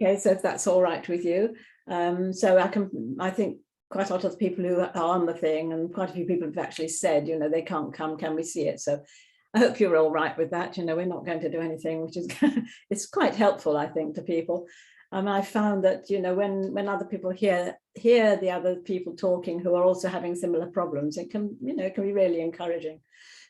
Okay, so if that's all right with you. So I think quite a lot of the people who are on the thing, and quite a few people have actually said, you know, they can't come, can we see it? So I hope you're all right with that. You know, we're not going to do anything which is, it's quite helpful, I think, to people. I found that, you know, when other people hear the other people talking who are also having similar problems, it can, you know, it can be really encouraging.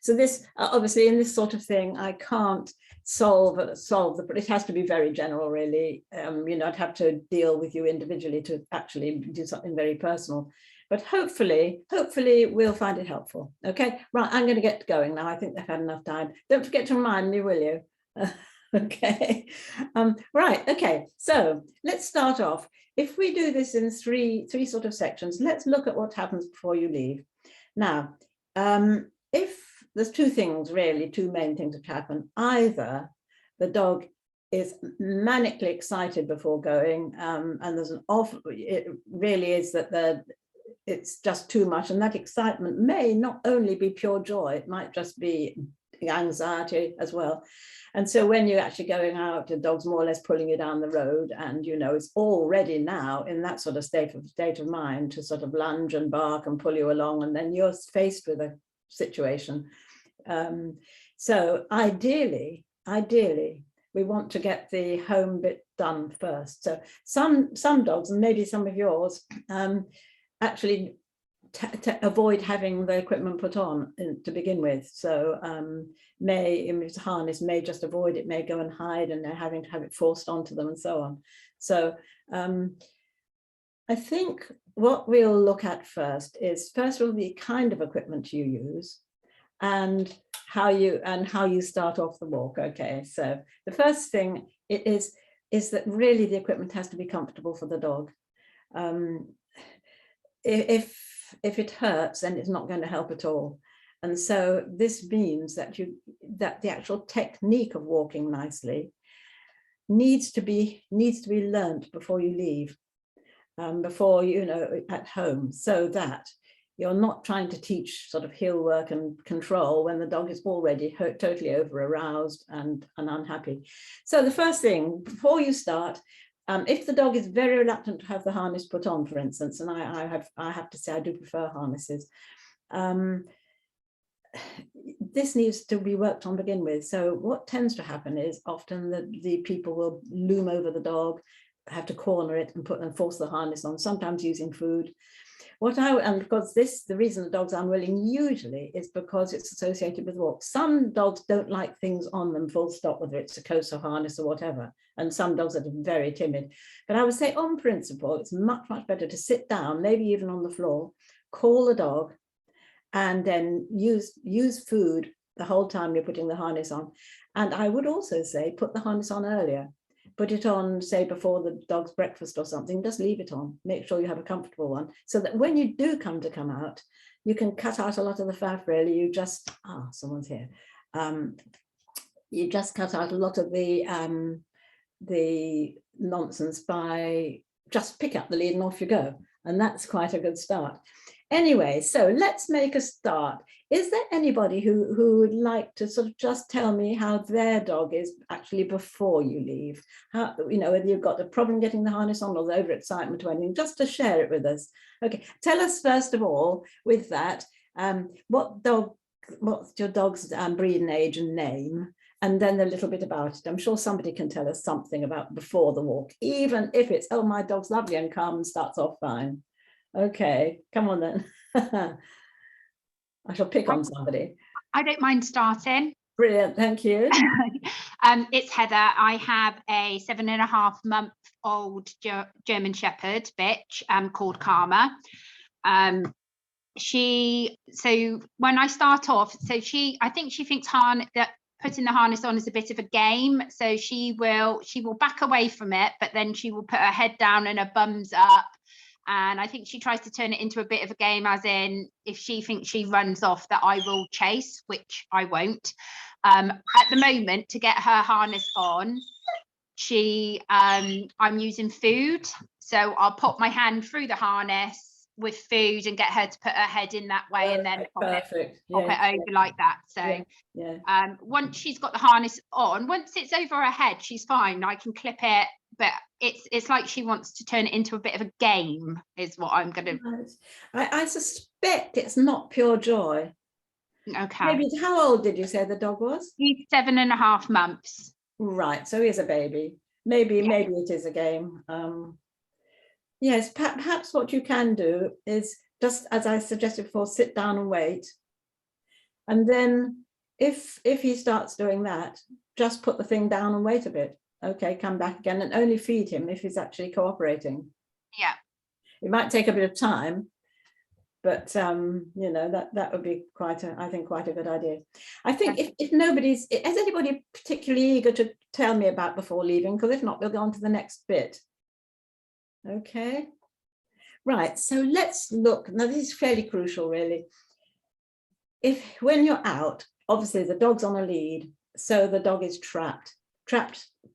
So this, obviously, in this sort of thing, I can't solve it has to be very general, really. You know, I'd have to deal with you individually to actually do something very personal. But hopefully we'll find it helpful. Okay, right, I'm going to get going now. I think they've had enough time. Don't forget to remind me, will you? Okay, right, okay, so let's start off. If we do this in three sort of sections, let's look at what happens before you leave. Now, if there's two things, really, two main things that happen. Either the dog is manically excited before going, and there's an it really is that it's just too much, and that excitement may not only be pure joy, it might just be anxiety as well. And so when you're actually going out, the dog's more or less pulling you down the road, and you know it's already now in that sort of state of mind to sort of lunge and bark and pull you along, and then you're faced with a situation. So ideally we want to get the home bit done first. So some dogs, and maybe some of yours, actually avoid having the equipment put on to begin with. So if it's a harness, may just avoid it, may go and hide, and they're having to have it forced onto them and so on. So I think what we'll look at first is, first of all, the kind of equipment you use and how you start off the walk. Okay, so the first thing is that really the equipment has to be comfortable for the dog. If it hurts, then it's not going to help at all. And so this means that the actual technique of walking nicely needs to be learnt before you leave, before, you know, at home, so that you're not trying to teach sort of heel work and control when the dog is already totally over aroused and unhappy. So the first thing before you start, if the dog is very reluctant to have the harness put on, for instance, and I have to say I do prefer harnesses, this needs to be worked on to begin with. So what tends to happen is often the people will loom over the dog, have to corner it and force the harness on, sometimes using food. And because the reason the dog's unwilling usually is because it's associated with walk. Some dogs don't like things on them, full stop, whether it's a coat or harness or whatever. And some dogs are very timid. But I would say on principle, it's much, much better to sit down, maybe even on the floor, call the dog, and then use food the whole time you're putting the harness on. And I would also say, put the harness on earlier. Put it on, say, before the dog's breakfast or something. Just leave it on. Make sure you have a comfortable one, so that when you do come out, you can cut out a lot of the faff, really. You just, someone's here. You just cut out a lot of the nonsense by just pick up the lead and off you go. And that's quite a good start. Anyway, so let's make a start. Is there anybody who would like to sort of just tell me how their dog is actually before you leave? How, you know, whether you've got a problem getting the harness on or the overexcitement or anything, just to share it with us. Okay, tell us first of all with that, what's your dog's breed and age and name, and then a little bit about it. I'm sure somebody can tell us something about before the walk, even if it's, oh, my dog's lovely and calm and starts off fine. Okay, come on then. I shall pick on somebody. I don't mind starting. Brilliant, thank you. It's Heather. I have a 7.5-month-old German Shepherd bitch called Karma. So when I start off, I think she thinks that putting the harness on is a bit of a game. So she will back away from it, but then she will put her head down and her bum's up. And I think she tries to turn it into a bit of a game, as in if she thinks she runs off, that I will chase, which I won't. At the moment, to get her harness on, I'm using food. So I'll put my hand through the harness with food and get her to put her head in that way, and then pop it over like that. So once she's got the harness on, once it's over her head, she's fine. I can clip it but it's like she wants to turn it into a bit of a game, is what I'm gonna. I suspect it's not pure joy. Okay. Maybe, how old did you say the dog was? He's 7.5 months. Right, so he's a baby. Maybe it is a game. Yes, perhaps what you can do is, just as I suggested before, sit down and wait. And then if he starts doing that, just put the thing down and wait a bit. Okay, come back again, and only feed him if he's actually cooperating. Yeah. It might take a bit of time, but you know, that would be I think quite a good idea. I think if nobody's, is anybody particularly eager to tell me about before leaving? Because if not, we'll go on to the next bit. Okay, right, so let's look. Now this is fairly crucial, really. When you're out, obviously the dog's on a lead, so the dog is trapped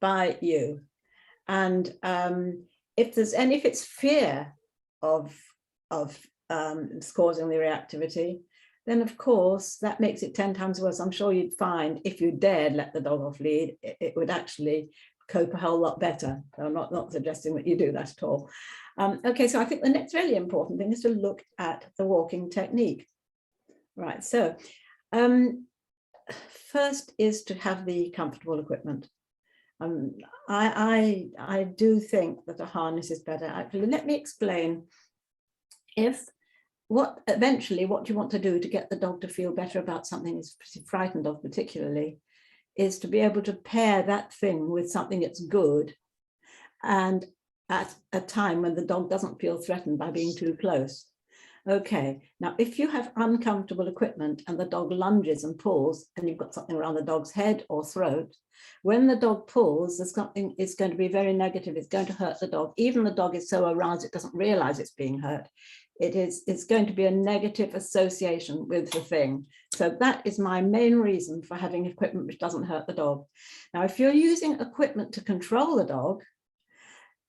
by you. And if it's fear of causing the reactivity, then of course that makes it 10 times worse. I'm sure you'd find if you dared let the dog off lead, it would actually cope a whole lot better. So I'm not suggesting that you do that at all. Okay, so I think the next really important thing is to look at the walking technique. Right, so first is to have the comfortable equipment. I do think that a harness is better. Actually, let me explain. Eventually what you want to do to get the dog to feel better about something he's frightened of particularly, is to be able to pair that thing with something that's good, and at a time when the dog doesn't feel threatened by being too close. Okay, now if you have uncomfortable equipment and the dog lunges and pulls, and you've got something around the dog's head or throat, when the dog pulls, there's something is going to be very negative. It's going to hurt the dog. Even the dog is so aroused it doesn't realize it's being hurt. It's going to be a negative association with the thing. So that is my main reason for having equipment which doesn't hurt the dog. Now, if you're using equipment to control the dog,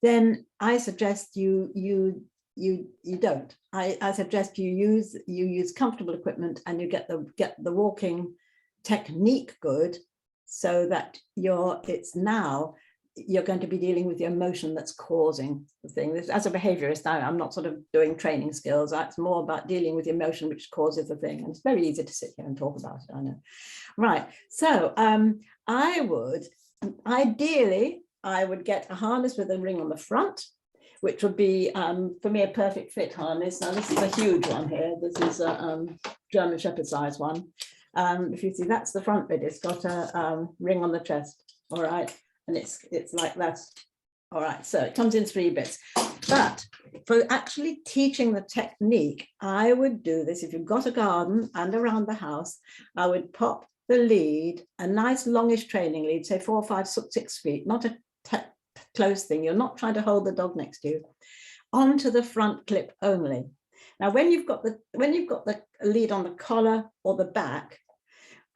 then I suggest you don't. I suggest you use comfortable equipment, and you get the walking technique good, so that you're going to be dealing with the emotion that's causing the thing. As a behaviorist, I'm not sort of doing training skills. It's more about dealing with the emotion which causes the thing. And it's very easy to sit here and talk about it, I know. Right, so ideally, I would get a harness with a ring on the front, which would be, for me, a perfect fit harness. Now, this is a huge one here. This is a German Shepherd size one. If you see, that's the front bit. It's got a ring on the chest, all right? And it's like that. All right, so it comes in 3 bits. But for actually teaching the technique, I would do this. If you've got a garden and around the house, I would pop the lead, a nice longish training lead, say 4, 5, 6 feet, not a close thing. You're not trying to hold the dog next to you, onto the front clip only. Now, when you've got the lead on the collar or the back,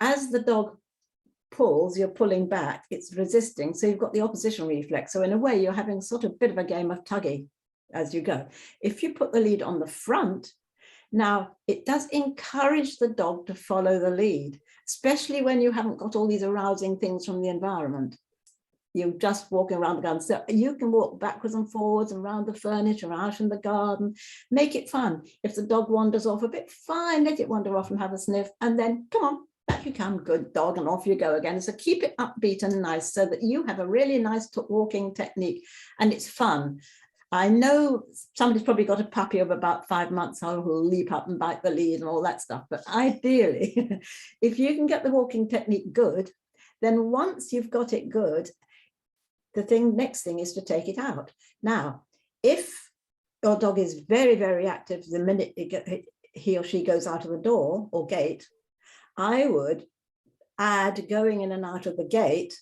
as the dog pulls, you're pulling back, it's resisting, so you've got the opposition reflex. So in a way, you're having sort of a bit of a game of tuggy as you go. If you put the lead on the front, now it does encourage the dog to follow the lead, especially when you haven't got all these arousing things from the environment. You're just walking around the garden. So you can walk backwards and forwards and around the furniture, out in the garden, make it fun. If the dog wanders off a bit, fine, let it wander off and have a sniff, and then come on, back you come, good dog, and off you go again. So keep it upbeat and nice so that you have a really nice walking technique and it's fun. I know somebody's probably got a puppy of about 5 months who'll leap up and bite the lead and all that stuff. But ideally, if you can get the walking technique good, then once you've got it good, the next thing is to take it out. Now, if your dog is very, very active the minute he or she goes out of the door or gate, I would add going in and out of the gate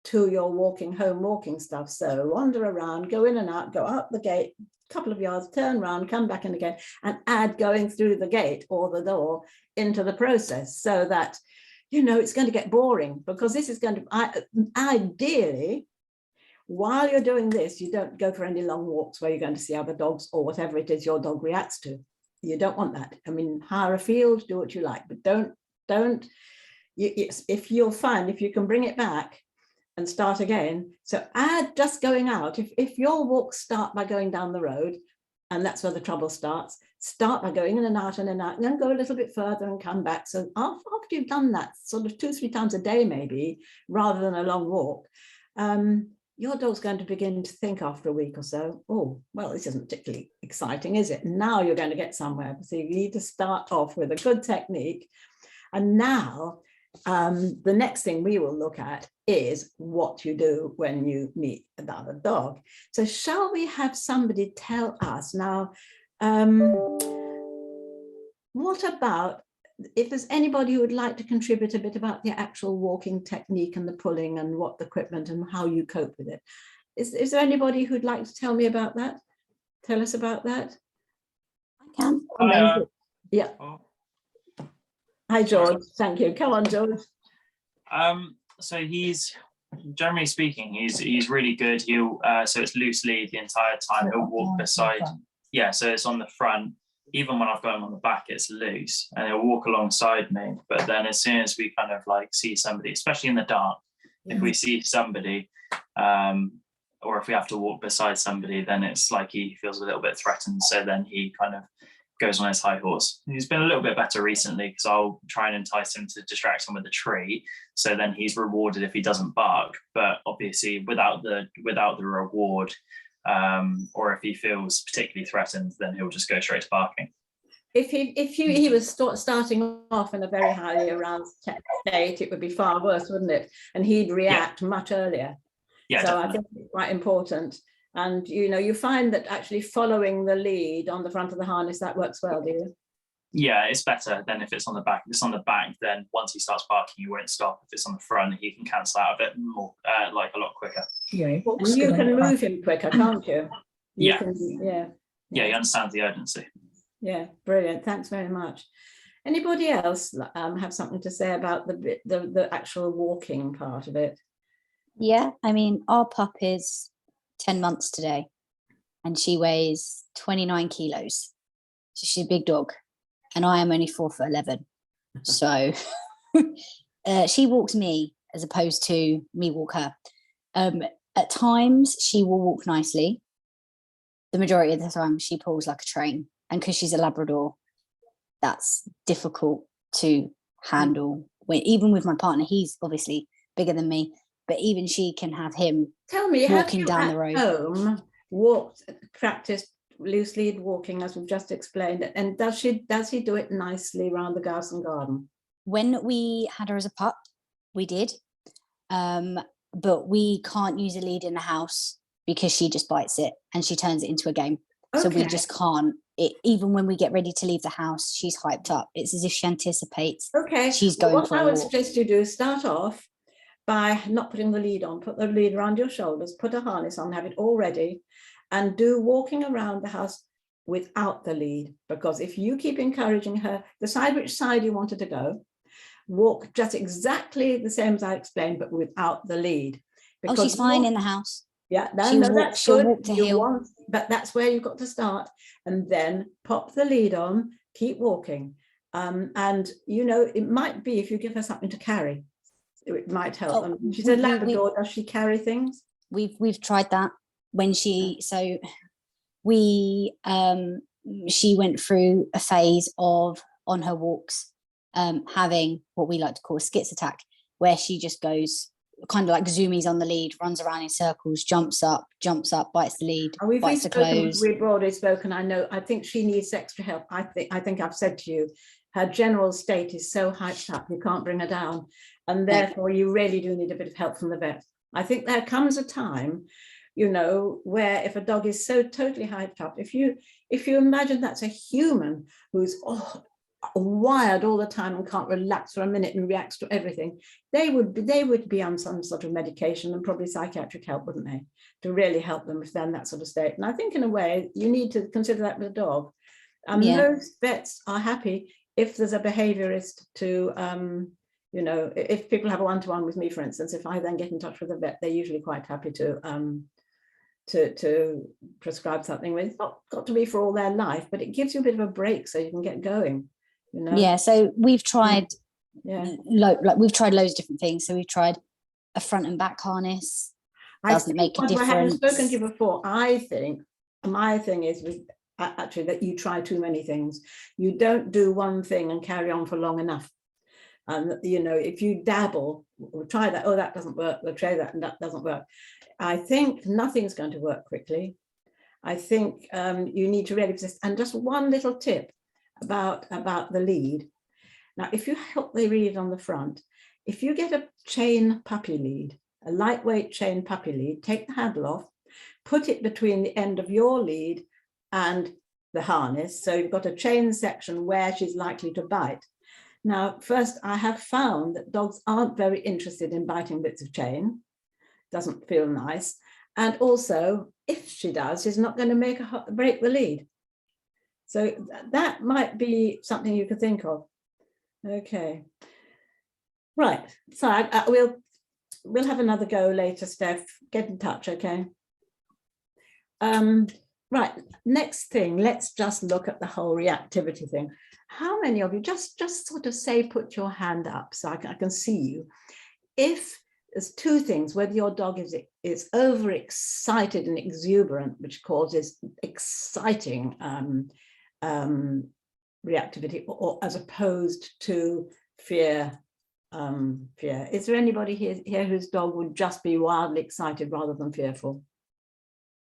to your walking stuff. So wander around, go in and out, go out the gate, a couple of yards, turn around, come back in again, and add going through the gate or the door into the process, so that, you know, it's going to get boring, because this is going to, ideally, while you're doing this, you don't go for any long walks where you're going to see other dogs or whatever it is your dog reacts to. You don't want that. I mean, hire a field, do what you like, but don't, if you'll find, if you can bring it back and start again. So add just going out. If your walks start by going down the road, and that's where the trouble starts, start by going in and out, and then go a little bit further and come back. So after you've done that sort of 2-3 times a day, maybe, rather than a long walk, your dog's going to begin to think after a week or so, oh, well, this isn't particularly exciting, is it? Now you're going to get somewhere. So you need to start off with a good technique. And now the next thing we will look at is what you do when you meet another dog. So shall we have somebody tell us now, what about, if there's anybody who would like to contribute a bit about the actual walking technique and the pulling and what the equipment and how you cope with it. Is there anybody who'd like to tell me about that? Tell us about that? I can. Yeah. Hi, George. Thank you. Come on, George. So he's, generally speaking, he's really good. He'll so it's loose lead the entire time. He'll walk beside. Yeah, so it's on the front. Even when I've got him on the back, it's loose, and he'll walk alongside me. But then as soon as we kind of like see somebody, especially in the dark, if we see somebody, or if we have to walk beside somebody, then it's like he feels a little bit threatened. So then he kind of goes on his high horse. He's been a little bit better recently because I'll try and entice him to distract him with a tree. So then he's rewarded if he doesn't bark. But obviously without the reward, or if he feels particularly threatened, then he'll just go straight to barking. If he was starting off in a very highly aroused state, it would be far worse, wouldn't it? And he'd react much earlier. Yeah, so definitely. I think it's quite important. And you find that actually following the lead on the front of the harness, that works well, do you? Yeah, it's better than if it's on the back. If it's on the back, then once he starts barking, he won't stop. If it's on the front, he can cancel out a bit more, like a lot quicker. Yeah, and you can move him quicker, can't you? Yeah. Yeah, he understands the urgency. Yeah, brilliant. Thanks very much. Anybody else have something to say about the actual walking part of it? Yeah, I mean, our pup is 10 months today, and she weighs 29 kilos. So she's a big dog, and I am only 4'11". So she walks me as opposed to me walk her. At times she will walk nicely. The majority of the time she pulls like a train, and because she's a Labrador, that's difficult to handle. Even with my partner, he's obviously bigger than me, but even she can have him walking down the road. Practiced loose lead walking as we've just explained, and does he do it nicely around the house and garden? When we had her as a pup, we did, but we can't use a lead in the house because she just bites it and she turns it into a game. Okay. So we just can't. Even when we get ready to leave the house, she's hyped up. It's as if she anticipates. Okay, she's going for a walk. What I would suggest you do, start off by not putting the lead on. Put the lead around your shoulders, put a harness on, have it all ready, and do walking around the house without the lead. Because if you keep encouraging her, decide which side you wanted to go, walk just exactly the same as I explained, but without the lead. Because she's fine in the house. Yeah, that's good. But that's where you've got to start, and then pop the lead on, keep walking. And it might be if you give her something to carry, it might help. She's a Labrador. Does she carry things? We've tried that when she went through a phase of, on her walks, having what we like to call a schiz attack, where she just goes kind of like zoomies on the lead, runs around in circles, jumps up, bites the lead, bites the clothes. We've already spoken. I think she needs extra help. I think I've said to you, her general state is so hyped up, you can't bring her down. And therefore you really do need a bit of help from the vet. I think there comes a time, where if a dog is so totally hyped up, if you imagine that's a human who's wired all the time and can't relax for a minute and reacts to everything, they would be on some sort of medication and probably psychiatric help, wouldn't they, to really help them if they're in that sort of state. And I think in a way you need to consider that with a dog. Most vets are happy if there's a behaviorist to if people have a one-to-one with me, for instance, if I then get in touch with a vet, they're usually quite happy to prescribe something. It's not got to be for all their life, but it gives you a bit of a break so you can get going. Yeah, so we've tried we've tried loads of different things. So we've tried a front and back harness I doesn't make a think, I haven't spoken to difference. you before. I think my thing is with actually that you try too many things. You don't do one thing and carry on for long enough. And you know, if you dabble, we'll try that. Oh, that doesn't work. We'll try that, and that doesn't work. I think nothing's going to work quickly. I think you need to really persist. And just one little tip about the lead. Now, if you help the lead on the front, if you get a chain puppy lead, a lightweight chain puppy lead, take the handle off, put it between the end of your lead and the harness. So you've got a chain section where she's likely to bite. Now, first, I have found that dogs aren't very interested in biting bits of chain. Doesn't feel nice. And also, if she does, she's not going to break the lead. So that might be something you could think of. Okay. Right. So we'll have another go later, Steph. Get in touch, okay? Right. Next thing, let's just look at the whole reactivity thing. How many of you just sort of say, put your hand up so I can see you. If there's two things, whether your dog is overexcited and exuberant, which causes exciting reactivity, or as opposed to fear. Is there anybody here whose dog would just be wildly excited rather than fearful?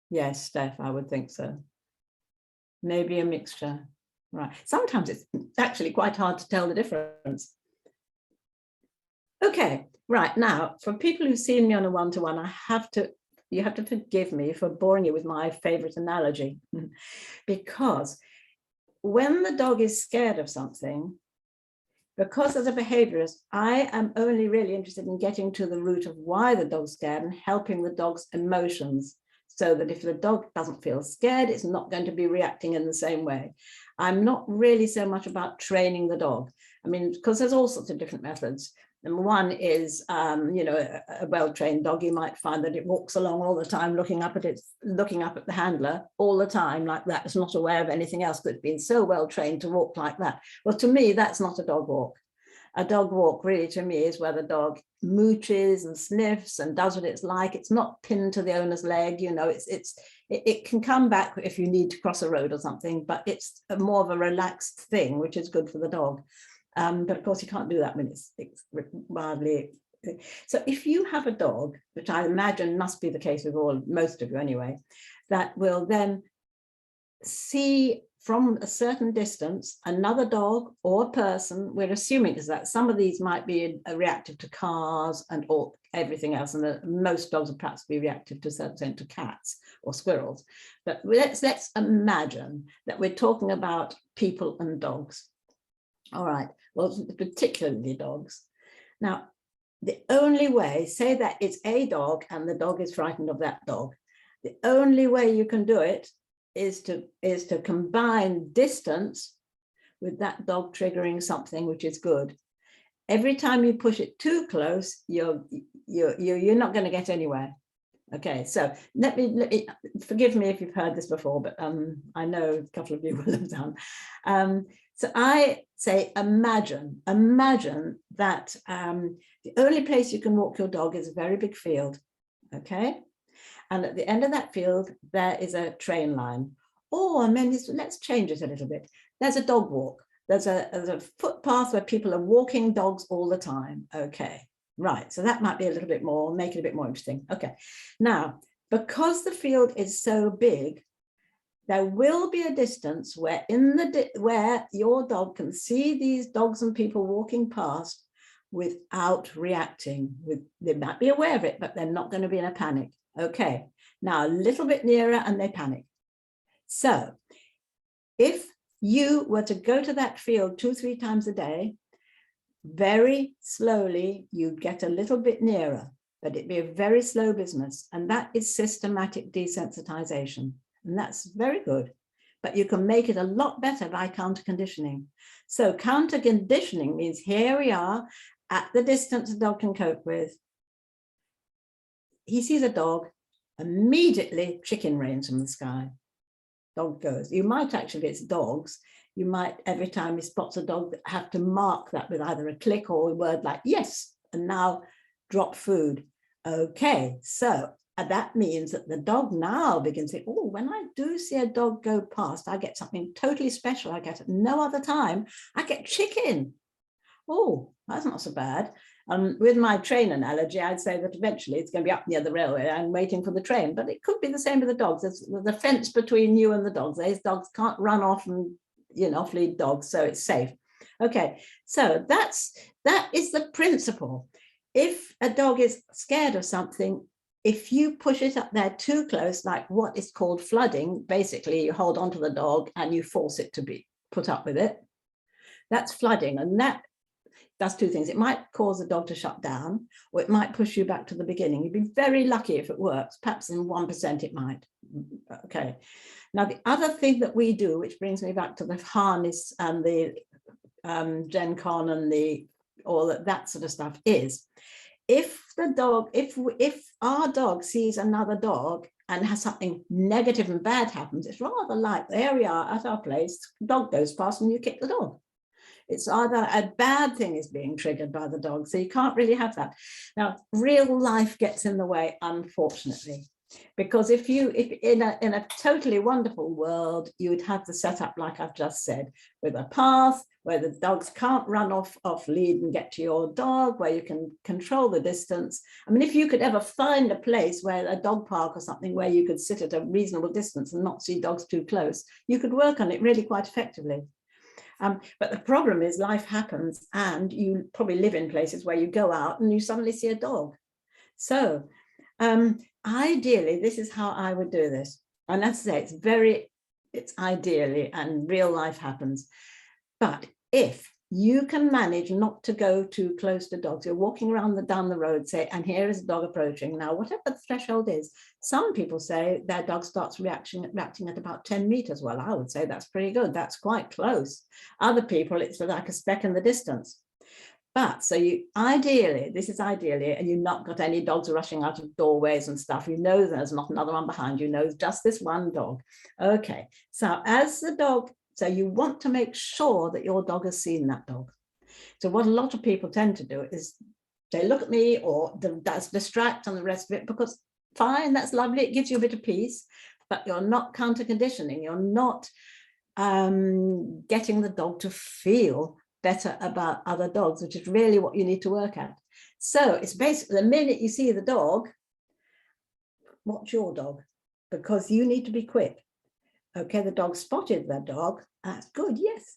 Yes, Steph, I would think so. Maybe a mixture. Right. Sometimes it's actually quite hard to tell the difference. Okay, right. Now, for people who've seen me on a one-to-one, you have to forgive me for boring you with my favorite analogy, because when the dog is scared of something, because as a behaviorist, I am only really interested in getting to the root of why the dog's scared and helping the dog's emotions, so that if the dog doesn't feel scared, it's not going to be reacting in the same way. I'm not really so much about training the dog. I mean, because there's all sorts of different methods. And one is, you know, a well-trained dog, you might find that it walks along all the time, looking up at the handler all the time like that. It's not aware of anything else, but it's been so well trained to walk like that. Well, to me, that's not a dog walk. A dog walk really to me is where the dog mooches and sniffs and does what it's like. It's not pinned to the owner's leg, you know, it can come back if you need to cross a road or something, but it's more of a relaxed thing, which is good for the dog. But of course you can't do that when it's wildly. So if you have a dog, which I imagine must be the case with most of you anyway, that will then see from a certain distance another dog or person, we're assuming is that some of these might be reactive to cars and or everything else, and most dogs will perhaps be reactive to certain extent to cats or squirrels. But let's imagine that we're talking about people and dogs. All right, well, particularly dogs. Now, the only way, say that it's a dog and the dog is frightened of that dog, the only way you can do it is to combine distance with that dog triggering something which is good. Every time you push it too close, you're not going to get anywhere. Okay, so let me forgive me if you've heard this before, but I know a couple of you will have done. So I say, imagine that the only place you can walk your dog is a very big field, okay? And at the end of that field, there is a train line. Or, let's change it a little bit. There's a dog walk. There's a footpath where people are walking dogs all the time, okay? Right, so that might be a little bit more, make it a bit more interesting. Okay, now, because the field is so big, there will be a distance where where your dog can see these dogs and people walking past without reacting. They might be aware of it, but they're not going to be in a panic. Okay, now a little bit nearer and they panic. So if you were to go to that field 2-3 times a day, very slowly, you'd get a little bit nearer, but it'd be a very slow business. And that is systematic desensitization. And that's very good, but you can make it a lot better by counter conditioning. So counter conditioning means here we are at the distance a dog can cope with. He sees a dog, immediately chicken rains from the sky. Dog goes. You might actually, if it's dogs, you might, every time he spots a dog, have to mark that with either a click or a word like yes, and now drop food. Okay, so that means that the dog now begins to say, oh, when I do see a dog go past, I get something totally special I get at no other time. I get chicken. Oh, that's not so bad. With my train analogy, I'd say that eventually it's going to be up near the railway and waiting for the train, but it could be the same with the dogs. There's the fence between you and the dogs. These dogs can't run off and, you know, off-lead dogs, so it's safe. Okay, so that is the principle. If a dog is scared of something, if you push it up there too close, like what is called flooding, basically you hold on to the dog and you force it to be put up with it. That's flooding, and that does two things. It might cause the dog to shut down, or it might push you back to the beginning. You'd be very lucky if it works. Perhaps in 1% it might. Okay. Now, the other thing that we do, which brings me back to the harness and the Gen Con and all that sort of stuff, is if the dog, if our dog sees another dog and has something negative and bad happens, it's rather like there we are at our place, dog goes past and you kick the dog. It's either a bad thing is being triggered by the dog, so you can't really have that. Now, real life gets in the way, unfortunately, because if in a totally wonderful world, you would have the setup like I've just said, with a path where the dogs can't run off lead and get to your dog, where you can control the distance. I mean, if you could ever find a place where a dog park or something where you could sit at a reasonable distance and not see dogs too close, you could work on it really quite effectively. But the problem is life happens, and you probably live in places where you go out and you suddenly see a dog. So ideally, this is how I would do this. And as I say, it's ideally, and real life happens. But if you can manage not to go too close to dogs, you're walking around down the road, say, and here is a dog approaching. Now, whatever the threshold is, some people say their dog starts reacting at about 10 meters. Well, I would say that's pretty good. That's quite close. Other people, it's like a speck in the distance. But so this is ideally, and you've not got any dogs rushing out of doorways and stuff. You know there's not another one behind you. Know just this one dog. Okay, so as the dog, so you want to make sure that your dog has seen that dog. So what a lot of people tend to do is they look at me or that's distract and the rest of it, because fine, that's lovely. It gives you a bit of peace, but you're not counter conditioning. You're not getting the dog to feel better about other dogs, which is really what you need to work at. So it's basically the minute you see the dog, watch your dog, because you need to be quick. Okay, the dog spotted that dog. That's good, yes.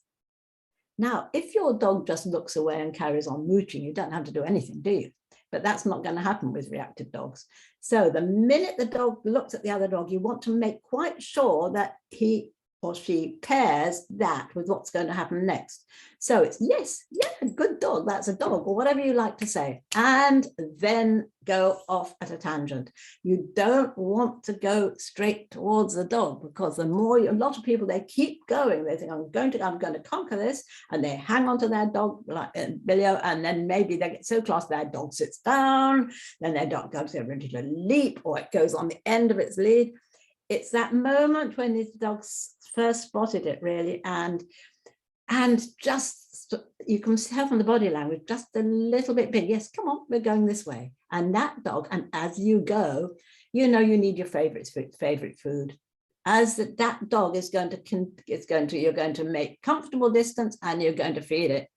Now, if your dog just looks away and carries on mooching, you don't have to do anything, do you? But that's not going to happen with reactive dogs. So the minute the dog looks at the other dog, you want to make quite sure that he or she pairs that with what's going to happen next. So it's yes, yeah, good dog, that's a dog, or whatever you like to say, and then go off at a tangent. You don't want to go straight towards the dog, because the more a lot of people, they keep going, they think I'm going to conquer this, and they hang on to their dog like below, and then maybe they get so close their dog sits down, then their dog goes ready to leap, or it goes on the end of its lead. It's that moment when the dog first spotted it, really, and just you can tell from the body language just a little bit big. Yes, come on, we're going this way. And that dog, and as you go, you know you need your favorite food. As that dog is going to, you're going to make comfortable distance and you're going to feed it.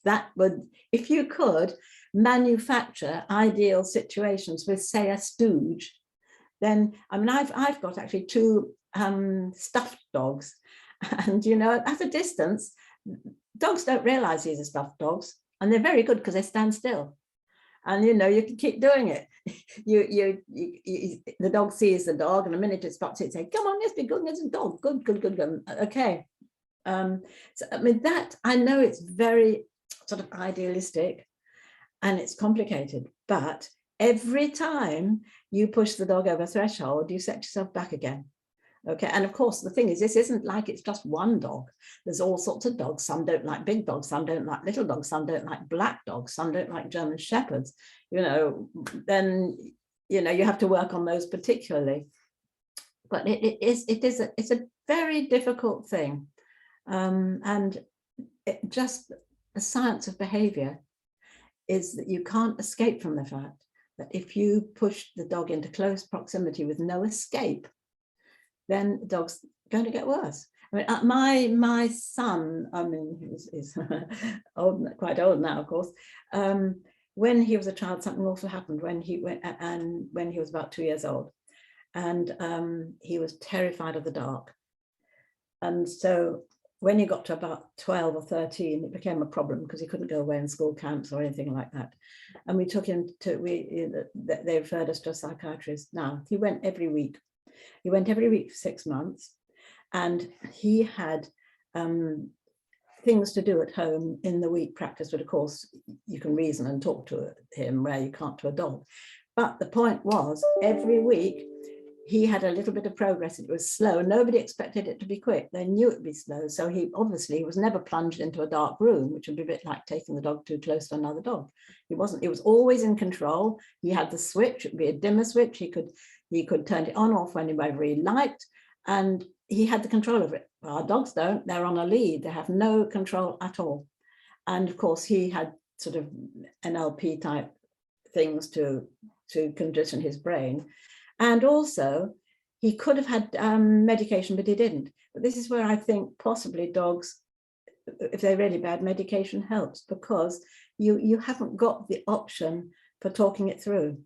That would, if you could manufacture ideal situations with, say, a stooge, then, I mean, I've got actually two stuffed dogs, and you know, at a distance, dogs don't realize these are stuffed dogs, and they're very good because they stand still, and you know, you can keep doing it. The dog sees the dog, and the minute it spots it, say, "Come on, let's be good. There's a dog. Good. Okay." So I mean, that I know it's very sort of idealistic, and it's complicated, but every time you push the dog over a threshold, you set yourself back again. Okay, and of course, the thing is, this isn't like it's just one dog. There's all sorts of dogs. Some don't like big dogs, some don't like little dogs, some don't like black dogs, some don't like German Shepherds. You know, then, you know, you have to work on those particularly. But it's a very difficult thing. And just the science of behavior is that you can't escape from the fact that if you push the dog into close proximity with no escape, then the dog's going to get worse. I mean, my son, I mean, he's old, quite old now, of course. When he was a child, something awful happened when he went, and when he was about 2 years old, and he was terrified of the dark. And so when he got to about 12 or 13, it became a problem because he couldn't go away in school camps or anything like that. And we took him to, they referred us to a psychiatrist. Now, he went every week. He went every week for 6 months, and he had things to do at home in the week practice, but of course you can reason and talk to him where you can't to a dog. But the point was, every week he had a little bit of progress. It was slow. Nobody expected it to be quick. They knew it would be slow. So he obviously was never plunged into a dark room, which would be a bit like taking the dog too close to another dog. He was always in control. He had the switch, it would be a dimmer switch. He could turn it on off whenever he liked, and he had the control of it. Well, our dogs don't. They're on a lead. They have no control at all. And of course, he had sort of NLP type things to condition his brain. And also, he could have had medication, but he didn't. But this is where I think possibly dogs, if they're really bad, medication helps, because you haven't got the option for talking it through.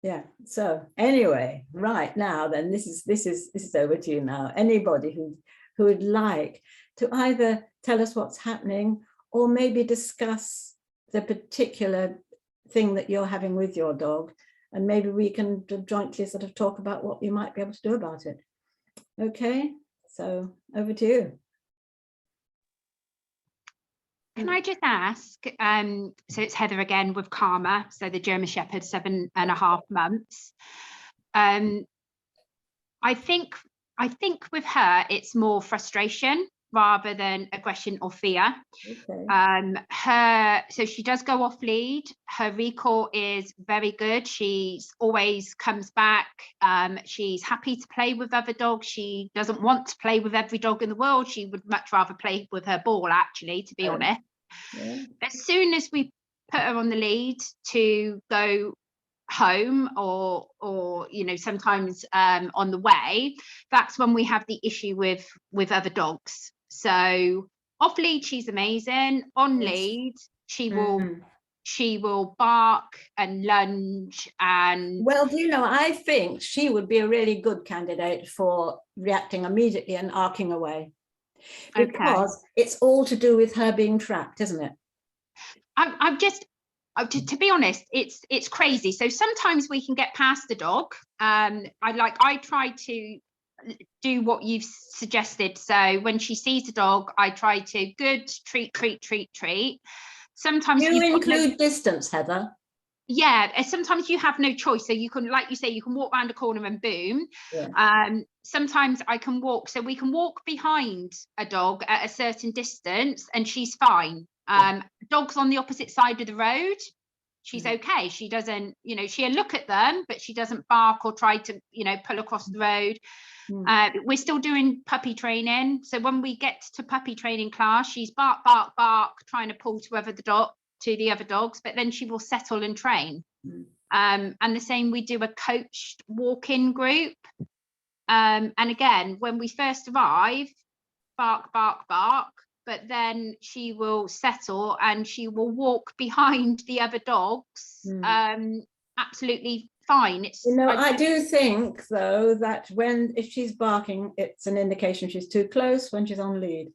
Yeah, so anyway, right now then, this is over to you now. Anybody who would like to either tell us what's happening or maybe discuss the particular thing that you're having with your dog, and maybe we can jointly sort of talk about what you might be able to do about it. Okay, so over to you. Can I just ask, so it's Heather again with Karma, so the German Shepherd, 7.5 months. I think with her, it's more frustration rather than aggression or fear. Okay. So she does go off lead. Her recall is very good. She's always comes back. She's happy to play with other dogs. She doesn't want to play with every dog in the world. She would much rather play with her ball, actually, to be honest. Yeah. As soon as we put her on the lead to go home or sometimes on the way, that's when we have the issue with other dogs. So off lead, she's amazing. On lead, she will bark and lunge and... Well, I think she would be a really good candidate for reacting immediately and arcing away, because it's all to do with her being trapped, isn't it? I'm just, to be honest, it's crazy. So sometimes we can get past the dog. I try to do what you've suggested. So when she sees a dog, I try to treat. Sometimes you include distance, Heather. Yeah, sometimes you have no choice. So you can, like you say, you can walk around a corner and boom. Yeah. Sometimes I can walk, so we can walk behind a dog at a certain distance and she's fine. Dogs on the opposite side of the road, she's okay. She doesn't, she'll look at them, but she doesn't bark or try to, pull across the road. We're still doing puppy training. So when we get to puppy training class, she's bark, trying to pull to the other dogs, but then she will settle and train. And the same, we do a coached walk-in group. And again, when we first arrive, bark, but then she will settle and she will walk behind the other dogs. Absolutely fine. I do think though that if she's barking, it's an indication she's too close when she's on lead.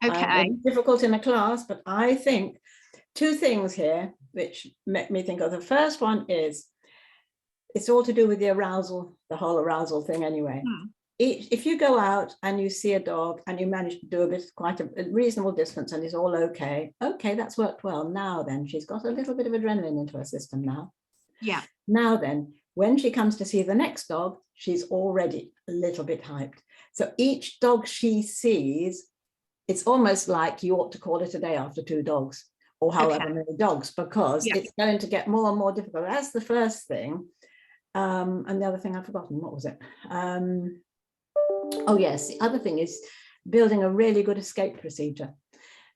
Okay. It's difficult in a class, but I think two things here which make me think of. The first one is it's all to do with the arousal, the whole arousal thing anyway. If you go out and you see a dog and you manage to do quite a reasonable distance and it's all okay, that's worked well. Now then, she's got a little bit of adrenaline into her system now. Yeah. Now then, when she comes to see the next dog, she's already a little bit hyped. So each dog she sees, it's almost like you ought to call it a day after 2 dogs or however many dogs, because it's going to get more and more difficult. That's the first thing. And the other thing I've forgotten, what was it? Oh yes, the other thing is building a really good escape procedure.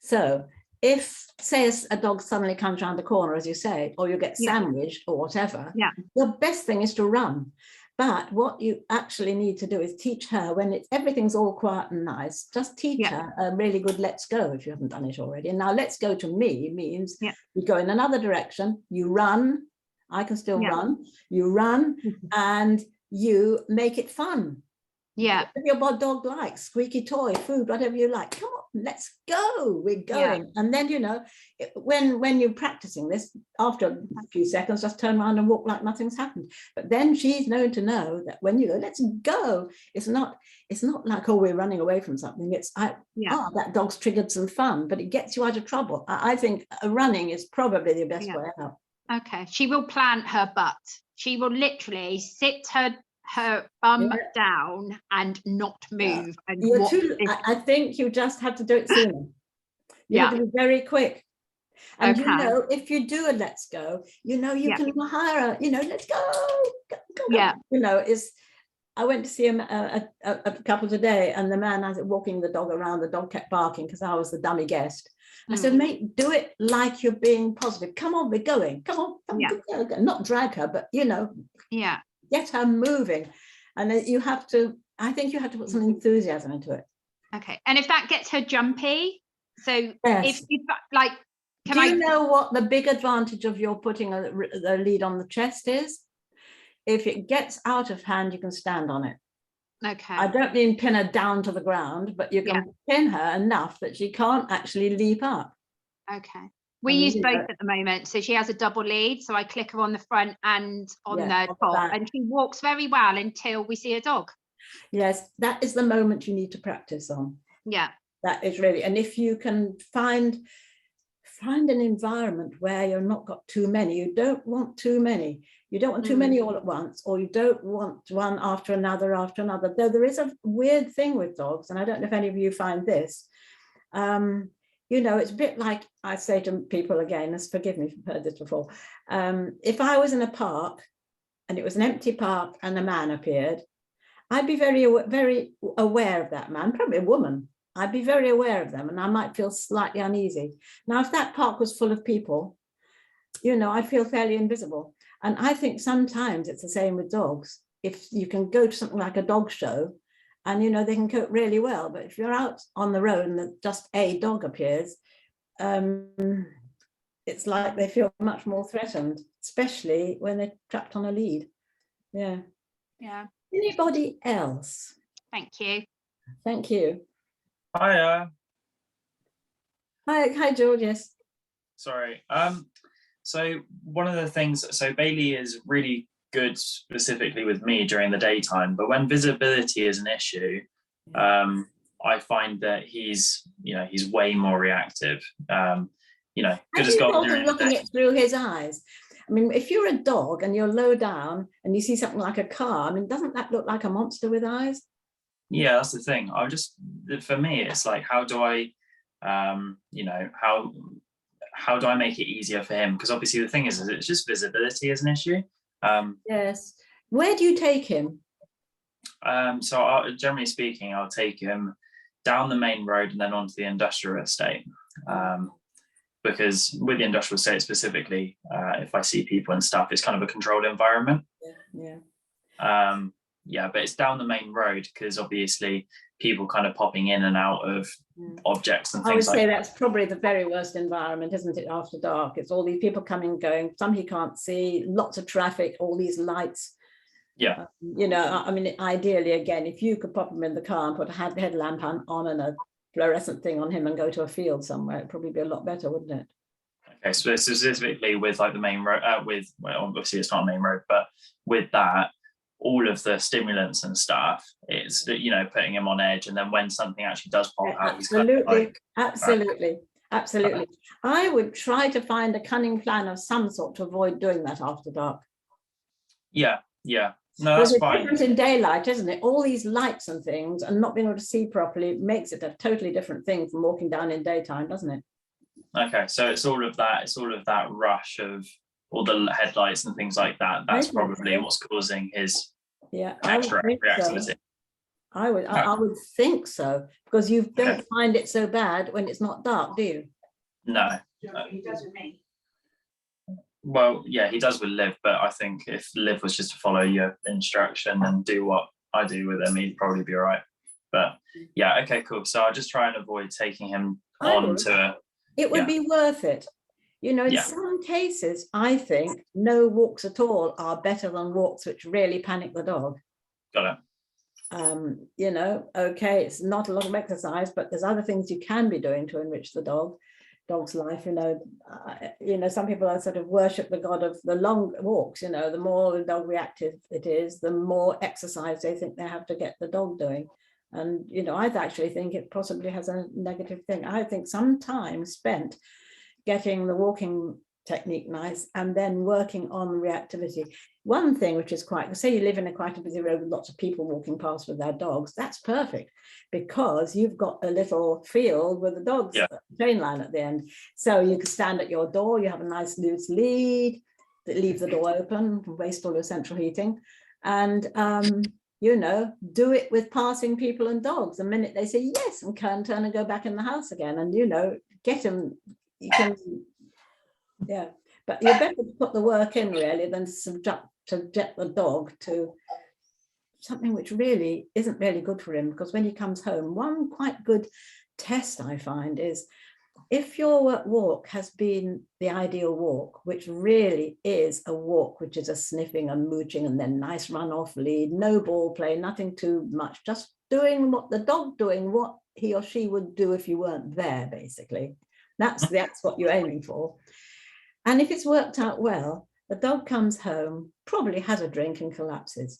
So if say a dog suddenly comes around the corner, as you say, or you get Yeah. sandwiched or whatever, Yeah. the best thing is to run. But what you actually need to do is teach her, when everything's all quiet and nice, just teach Yeah. her a really good let's go if you haven't done it already. And now let's go to me means Yeah. you go in another direction, you run, I can still Yeah. run, you run, and you make it fun. Yeah. Whatever your dog likes, squeaky toy, food, whatever you like, come on, let's go, we're going. And then, you know, when you're practicing this, after a few seconds, just turn around and walk like nothing's happened. But then she's known to know that when you go, let's go, it's not like, oh, we're running away from something. It's that dog's triggered some fun, but it gets you out of trouble. I think running is probably the best way out. Okay, she will plant her butt. She will literally sit her bum down and not move. And I think you just have to do it sooner. You have to be very quick. And you know, if you do a let's go, you know, you can hire, you know, let's go. Yeah. You know, I went to see him a couple today, and the man, as walking the dog around, the dog kept barking because I was the dummy guest. I said, mate, do it like you're being positive. Come on, we're going. Come on, go. Not drag her, but you know, get her moving. And then I think you have to put some enthusiasm into it. Okay. And if that gets her jumpy, so yes. if you like, you know what the big advantage of your putting the lead on the chest is? If it gets out of hand, you can stand on it. Okay. I don't mean pin her down to the ground, but you can pin her enough that she can't actually leap up. Okay. We use both at the moment. So she has a double lead. So I click her on the front and on the top, and she walks very well until we see a dog. Yes, that is the moment you need to practice on. Yeah. That is really, and if you can find an environment where you're not got too many, you don't want too many. You don't want too many all at once, or you don't want one after another. Though there is a weird thing with dogs, and I don't know if any of you find this. You know, it's a bit like I say to people again, forgive me if you've heard this before. If I was in a park and it was an empty park and a man appeared, I'd be very aware of that man, probably a woman. I'd be very aware of them, and I might feel slightly uneasy. Now, if that park was full of people, you know, I feel fairly invisible. And I think sometimes it's the same with dogs. If you can go to something like a dog show, and, you know, they can cope really well. But if you're out on the road and just a dog appears, it's like they feel much more threatened, especially when they're trapped on a lead. Yeah. Yeah. Anybody else? Thank you. Thank you. Hi. Hi, George. Yes. Sorry. So one of the things, so Bailey is really good specifically with me during the daytime, but when visibility is an issue, I find that he's way more reactive. You know, good as gold. Looking it through his eyes. I mean, if you're a dog and you're low down and you see something like a car, I mean, doesn't that look like a monster with eyes? Yeah, that's the thing. For me, it's like, how do I, you know, how do I make it easier for him? Because obviously the thing is it's just visibility is an issue. Yes. Where do you take him? So generally speaking, I'll take him down the main road and then onto the industrial estate. Because with the industrial estate specifically, if I see people and stuff, it's kind of a controlled environment. Yeah, but it's down the main road because obviously people kind of popping in and out of objects and things like that. I would say that's probably the very worst environment, isn't it, after dark? It's all these people coming and going, some he can't see, lots of traffic, all these lights. Yeah. You know, I mean, ideally, again, if you could pop him in the car and put a headlamp on and a fluorescent thing on him and go to a field somewhere, it'd probably be a lot better, wouldn't it? Okay, so specifically with like the main road, well, obviously it's not a main road, but with that, all of the stimulants and stuff, it's that, you know, putting him on edge, and then when something actually does pop out, absolutely. I would try to find a cunning plan of some sort to avoid doing that after dark. Yeah. No, that's fine. It's different in daylight, isn't it? All these lights and things and not being able to see properly makes it a totally different thing from walking down in daytime, doesn't it? Okay, so it's all of that rush of all the headlights and things like that. That's probably what's causing his extra reactivity. I would think so, because you don't find it so bad when it's not dark, do you? No. He does with me. Well, yeah, he does with Liv, but I think if Liv was just to follow your instruction and do what I do with him, he'd probably be all right. But yeah, okay, cool. So I'll just try and avoid taking him I on would. to It would be worth it. You know, in Yeah. some cases, I think no walks at all are better than walks which really panic the dog. got it. You know, okay, it's not a lot of exercise, but there's other things you can be doing to enrich the dog's life. You know, some people are sort of worship the god of the long walks. You know, the more the dog reactive it is, the more exercise they think they have to get the dog doing. And, you know, I actually think it possibly has a negative thing. I think some time spent getting the walking technique nice and then working on reactivity. One thing which is quite, say you live in quite a busy road with lots of people walking past with their dogs, that's perfect because you've got a little field with the dogs train line at the end. So you can stand at your door, you have a nice loose lead that leave the door open, waste all your central heating, and you know, do it with passing people and dogs. The minute they say yes, and turn and go back in the house again, and you know, get them. You can, yeah. But you're better to put the work in really than to subject the dog to something which really isn't really good for him. Because when he comes home, one quite good test I find is if your walk has been the ideal walk, which really is a walk which is a sniffing and mooching and then nice run off lead, no ball play, nothing too much, just doing what the dog doing, what he or she would do if you weren't there, basically. That's what you're aiming for. And if it's worked out well, the dog comes home, probably has a drink and collapses.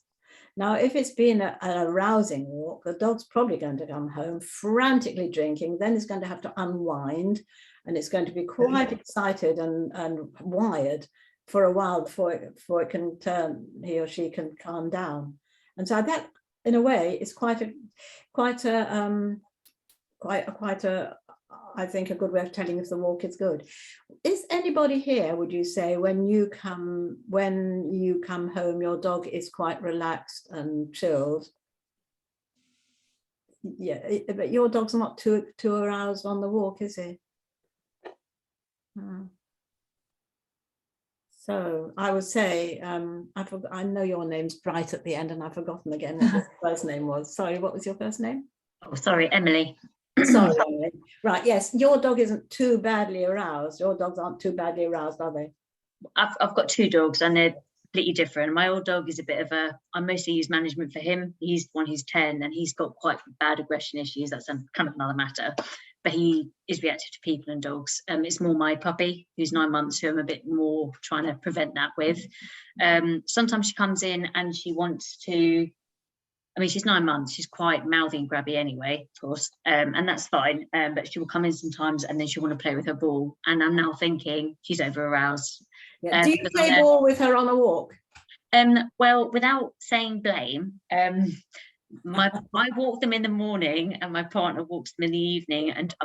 Now, if it's been an arousing walk, the dog's probably going to come home frantically drinking, then it's going to have to unwind, and it's going to be quite excited and wired for a while before it can turn, he or she can calm down. And so that, in a way, is quite a I think a good way of telling if the walk is good. Is anybody here, would you say, when you come home, your dog is quite relaxed and chilled? Yeah, but your dog's not too aroused on the walk, is he? So I would say, I know your name's Bright at the end, and I've forgotten again what your first name was. Sorry, what was your first name? Oh, sorry, Emily. Sorry, Emily. Right, yes, your dog isn't too badly aroused. Your dogs aren't too badly aroused, are they? I've got two dogs and they're completely different. My old dog is a bit of I mostly use management for him. He's 10 and he's got quite bad aggression issues. That's kind of another matter. But he is reactive to people and dogs. It's more my puppy, who's 9 months, who I'm a bit more trying to prevent that with. Sometimes she comes in and she wants to, I mean, she's 9 months, she's quite mouthy and grabby anyway, of course, and that's fine. But she will come in sometimes and then she'll want to play with her ball. And I'm now thinking she's over aroused. Yeah. Do you play ball with her on a walk? Well, without saying blame, I walk them in the morning and my partner walks them in the evening, and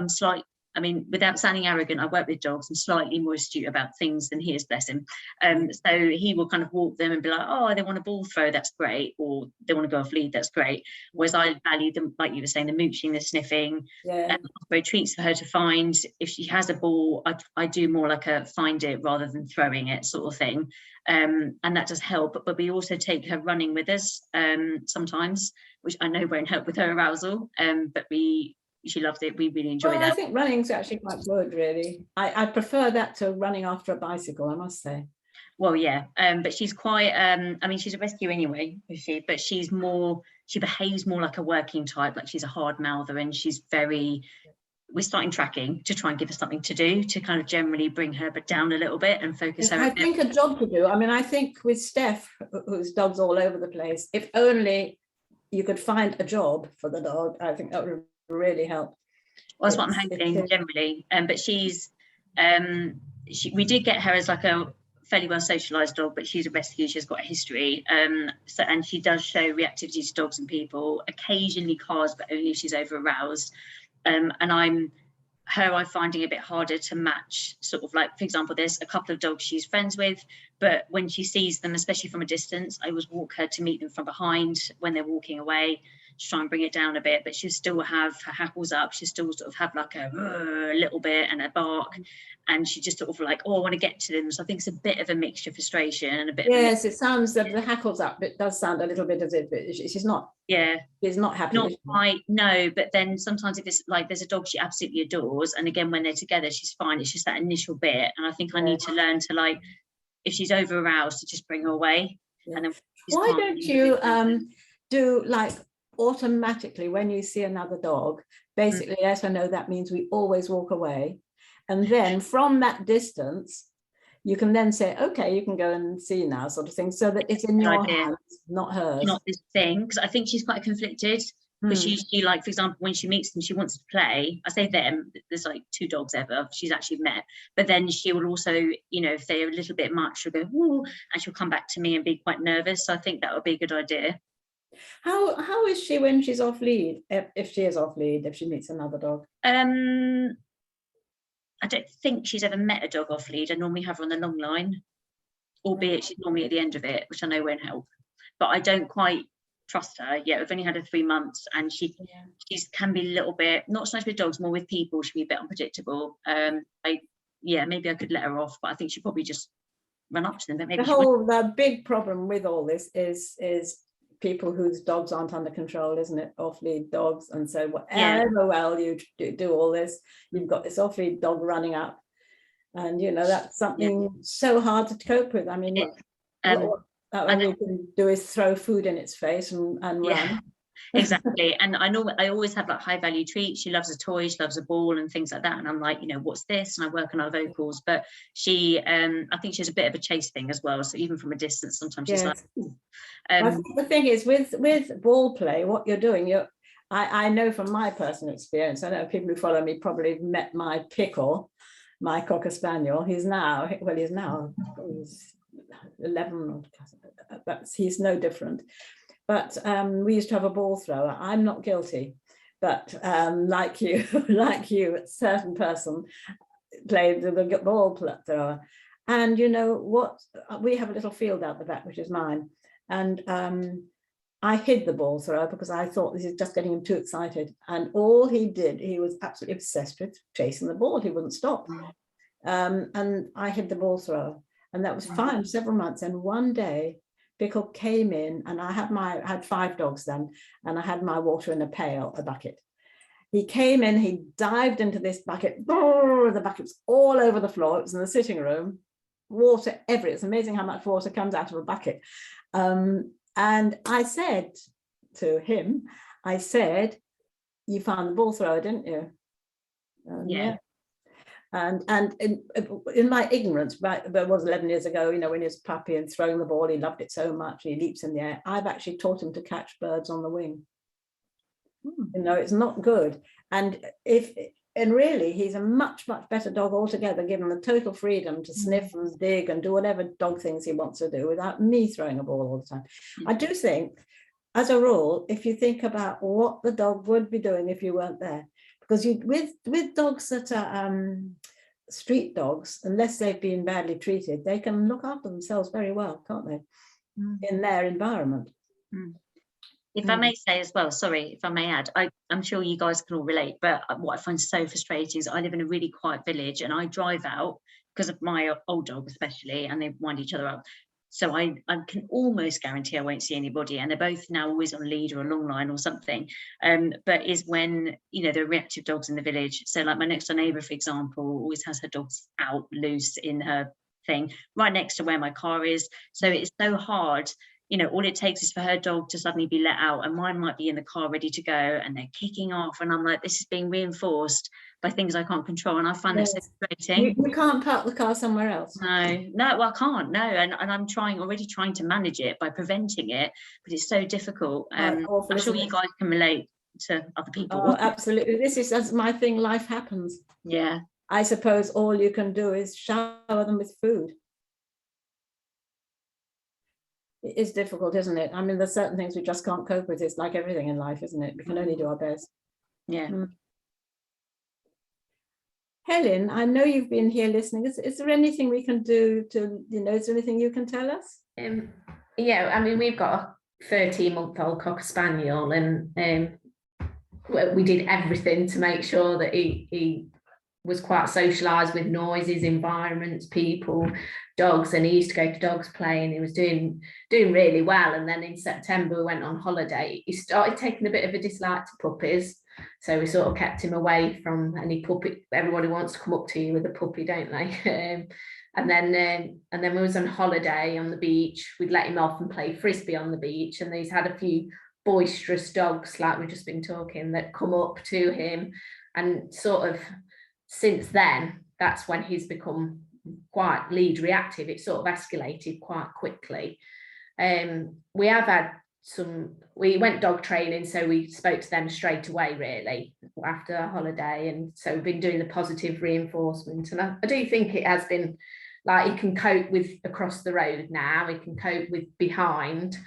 without sounding arrogant, I work with dogs. I'm slightly more astute about things than he is, bless him. So he will kind of walk them and be like, oh, they want a ball throw, that's great, or they want to go off lead, that's great. Whereas I value them, like you were saying, the mooching, the sniffing, treats for her to find. If she has a ball, I do more like a find it rather than throwing it sort of thing. And that does help, but we also take her running with us sometimes, which I know won't help with her arousal, but she loves it. We really enjoy that. I think running's actually quite good, really. I prefer that to running after a bicycle, I must say. Well, yeah, but she's quite, she's a rescue anyway, is she? But she behaves more like a working type, like she's a hard mouther, and she's we're starting tracking to try and give her something to do to kind of generally bring her down a little bit and focus her. I think a job to do. I mean, I think with Steph, whose dog's all over the place, if only you could find a job for the dog, I think that would really help. Well, that's what I'm hoping generally. But we did get her as like a fairly well socialized dog, but she's a rescue. She's got a history. And she does show reactivity to dogs and people, occasionally cars, but only if she's over aroused. And I'm finding it a bit harder to match, sort of like, for example, there's a couple of dogs she's friends with, but when she sees them, especially from a distance, I always walk her to meet them from behind when they're walking away. to try and bring it down a bit, but she'll still have her hackles up. She'll still sort of have like a little bit and a bark, and she just sort of like, oh, I want to get to them. So I think it's a bit of a mixture of frustration and a bit. Yes, it sounds that the hackles up. It does sound a little bit as if she's not. Yeah, she's not happy. not quite. No, but then sometimes if it's like there's a dog she absolutely adores, and again when they're together, she's fine. It's just that initial bit, and I think I need to learn to, like, if she's over aroused, to just bring her away. Yeah. And then Why don't you do like automatically when you see another dog, basically let her know that means we always walk away, and then from that distance you can then say, okay, you can go and see now, sort of thing, so that it's in your hands, not hers. Not this thing, because I think she's quite conflicted. Because she, like, for example, when she meets them, she wants to play. I say them, there's like 2 dogs ever she's actually met. But then she will also, you know, if they're a little bit much, she'll go, ooh, and she'll come back to me and be quite nervous. So I think that would be a good idea. How is she when she's off lead, if she is off lead, if she meets another dog? I don't think she's ever met a dog off lead. I normally have her on the long line, albeit she's normally at the end of it, which I know won't help. But I don't quite trust her yet. We've only had her 3 months, and she can be a little bit, not so much with dogs, more with people. She can be a bit unpredictable. Maybe I could let her off, but I think she'd probably just run up to them. But maybe the big problem with all this is people whose dogs aren't under control, isn't it? Off-lead dogs. And so whatever well you do all this, you've got this off-lead dog running up, and you know that's something so hard to cope with. I mean, what we can do is throw food in its face and run. Exactly. And I always have like high value treats. She loves a toy, she loves a ball and things like that, and I'm like, you know, what's this? And I work on her vocals, but she I think she has a bit of a chase thing as well, so even from a distance sometimes she's like the thing is with ball play, what you're doing, I know from my personal experience, I know people who follow me probably have met my Pickle, my Cocker Spaniel. He's now 11, but he's no different. But we used to have a ball thrower. I'm not guilty, but like you, a certain person played the ball thrower. And you know what? We have a little field out the back, which is mine. And I hid the ball thrower because I thought this is just getting him too excited. And all he did, he was absolutely obsessed with chasing the ball. He wouldn't stop. And I hid the ball thrower. And that was fine for several months. And one day, Pickle came in, and I had 5 dogs then, and I had my water in a bucket. He came in, he dived into this bucket. The bucket was all over the floor. It was in the sitting room. Water everywhere. It's amazing how much water comes out of a bucket. And I said to him, you found the ball thrower, didn't you? Yeah. And in my ignorance, that was 11 years ago, you know, when he was a puppy and throwing the ball, he loved it so much, he leaps in the air. I've actually taught him to catch birds on the wing. You know, it's not good. And really, he's a much better dog altogether, given the total freedom to sniff and dig and do whatever dog things he wants to do without me throwing a ball all the time. I do think, as a rule, if you think about what the dog would be doing if you weren't there, because with dogs that are street dogs, unless they've been badly treated, they can look after themselves very well, can't they, in their environment. If I may say as well, sorry, if I may add, I'm sure you guys can all relate, but what I find so frustrating is I live in a really quiet village, and I drive out because of my old dog especially, and they wind each other up. So I can almost guarantee I won't see anybody, and they're both now always on a lead or a long line or something. But is when, you know, there are reactive dogs in the village. So like my next door neighbour, for example, always has her dogs out loose in her thing right next to where my car is. So it's so hard. You know, all it takes is for her dog to suddenly be let out, and mine might be in the car ready to go, and they're kicking off, and I'm like, this is being reinforced by things I can't control, and I find that so frustrating. You can't park the car somewhere else. No, well, I can't. No, and I'm already trying to manage it by preventing it, but it's so difficult. I'm sure you guys can relate to other people. Oh, absolutely. That's my thing. Life happens. Yeah. I suppose all you can do is shower them with food. It is difficult, isn't it? I mean, there's certain things we just can't cope with. It's like everything in life, isn't it? We can only do our best. Yeah. Helen, I know you've been here listening. Is there anything we can do to, you know, is there anything you can tell us? Yeah, I mean, we've got 13-month-old Cocker Spaniel, and we did everything to make sure that he was quite socialised with noises, environments, people, dogs, and he used to go to dogs play, and he was doing really well. And then in September we went on holiday. He started taking a bit of a dislike to puppies, so we sort of kept him away from any puppy. Everybody wants to come up to you with a puppy, don't they? And then we was on holiday on the beach. We'd let him off and play frisbee on the beach, and he's had a few boisterous dogs, like we've just been talking, that come up to him, and sort of since then, that's when he's become quite lead reactive. It sort of escalated quite quickly. We have had we went dog training, so we spoke to them straight away, really, after our holiday. And so we've been doing the positive reinforcement. And I do think it has been, like, he can cope with across the road now, he can cope with behind.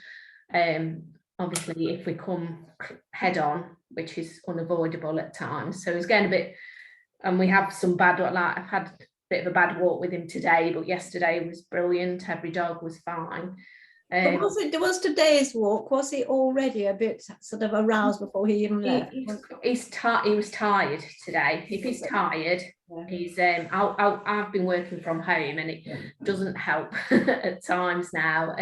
Obviously, if we come head on, which is unavoidable at times. So he's getting a bit, and we have some bad, like I've had a bit of a bad walk with him today, but yesterday was brilliant. Every dog was fine. But was today's walk, was he already a bit sort of aroused before he even left? He was tired today. If he's tired, he's I've been working from home, and it doesn't help at times now.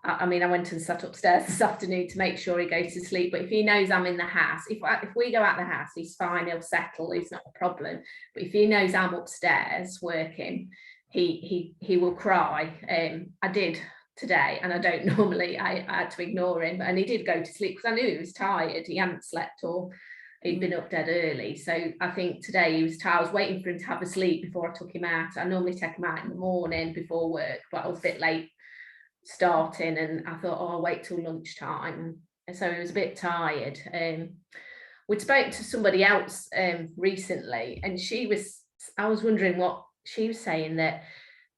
I mean, I went and sat upstairs this afternoon to make sure he goes to sleep. But if he knows I'm in the house, if we go out the house, he's fine, he'll settle, he's not a problem. But if he knows I'm upstairs working, he will cry. I did today, and I don't normally, I had to ignore him, and he did go to sleep because I knew he was tired. He hadn't slept, or he'd been up dead early. So I think today he was tired. I was waiting for him to have a sleep before I took him out. I normally take him out in the morning before work, but I was a bit late starting, and I thought, oh, I'll wait till lunchtime. And so he was a bit tired. We spoke to somebody else recently, and I was wondering what she was saying, that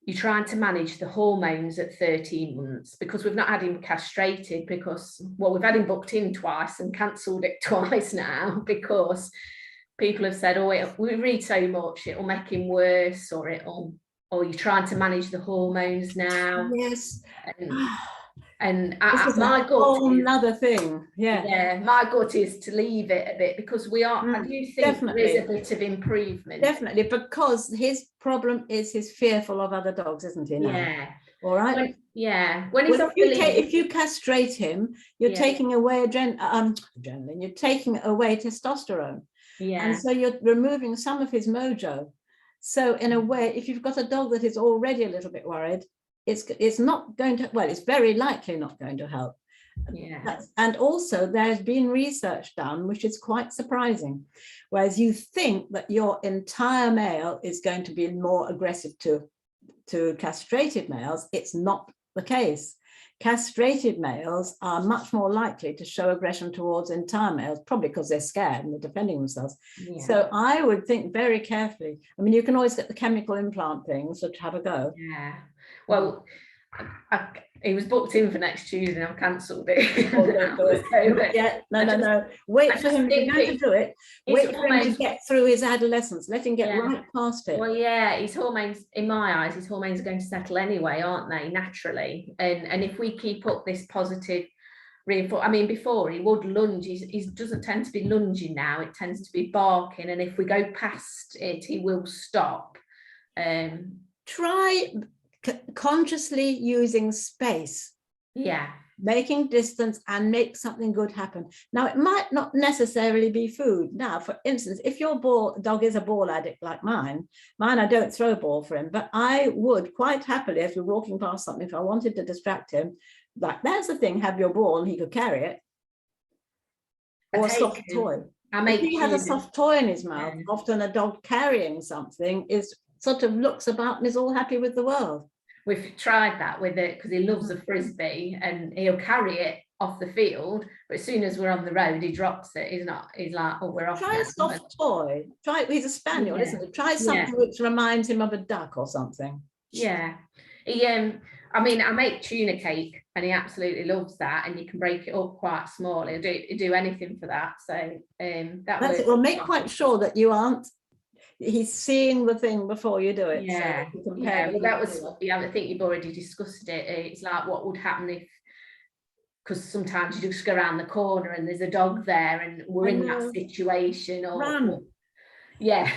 you're trying to manage the hormones at 13 months, because we've not had him castrated, because, well, we've had him booked in twice and cancelled it twice now, because people have said, oh, we read so much, it'll make him worse, or you're trying to manage the hormones now. Yes. And my gut, another thing. Yeah, my gut is to leave it a bit, because we are. I do think definitely there is a bit of improvement. Definitely, because his problem is he's fearful of other dogs, isn't he? Now? Yeah. All right. When he's if you castrate him, you're taking away adrenaline. You're taking away testosterone. Yeah. And so you're removing some of his mojo. So in a way, if you've got a dog that is already a little bit worried, it's not going to, well, it's very likely not going to help. Yeah. And also there's been research done, which is quite surprising. Whereas you think that your entire male is going to be more aggressive to castrated males, it's not the case. Castrated males are much more likely to show aggression towards entire males, probably because they're scared and they're defending themselves. Yeah. So I would think very carefully. I mean, you can always get the chemical implant things to have a go. Yeah. Well, he was booked in for next Tuesday, and I've cancelled it. No. Wait for him. If you're going to do it, wait for him to get through his adolescence. Let him get right past it. Well, yeah, his hormones, in my eyes, his hormones are going to settle anyway, aren't they, naturally? And if we keep up this positive reinforcement, I mean, before he would lunge, he doesn't tend to be lunging now. It tends to be barking, and if we go past it, he will stop. Try consciously using space, making distance, and make something good happen. Now, it might not necessarily be food. Now, for instance, if your dog is a ball addict like mine, I don't throw a ball for him, but I would quite happily, if we're walking past something, if I wanted to distract him, like, that's the thing, have your ball and he could carry it, or a soft toy. If he has a soft toy in his mouth, often a dog carrying something is sort of looks about and is all happy with the world. We've tried that with it, because he loves a frisbee and he'll carry it off the field, but as soon as we're on the road, he drops it. He's like, oh, we're off. Try a soft toy. He's a spaniel, isn't it? Try something which reminds him of a duck or something. Yeah. I mean, I make tuna cake and he absolutely loves that, and you can break it up quite small. He'll do anything for that. So that's it. Well, make quite sure that you aren't. He's seeing the thing before you do it. Yeah, so well, that was. I think you've already discussed it. It's like, what would happen because sometimes you just go around the corner and there's a dog there and we're in that situation, or yeah.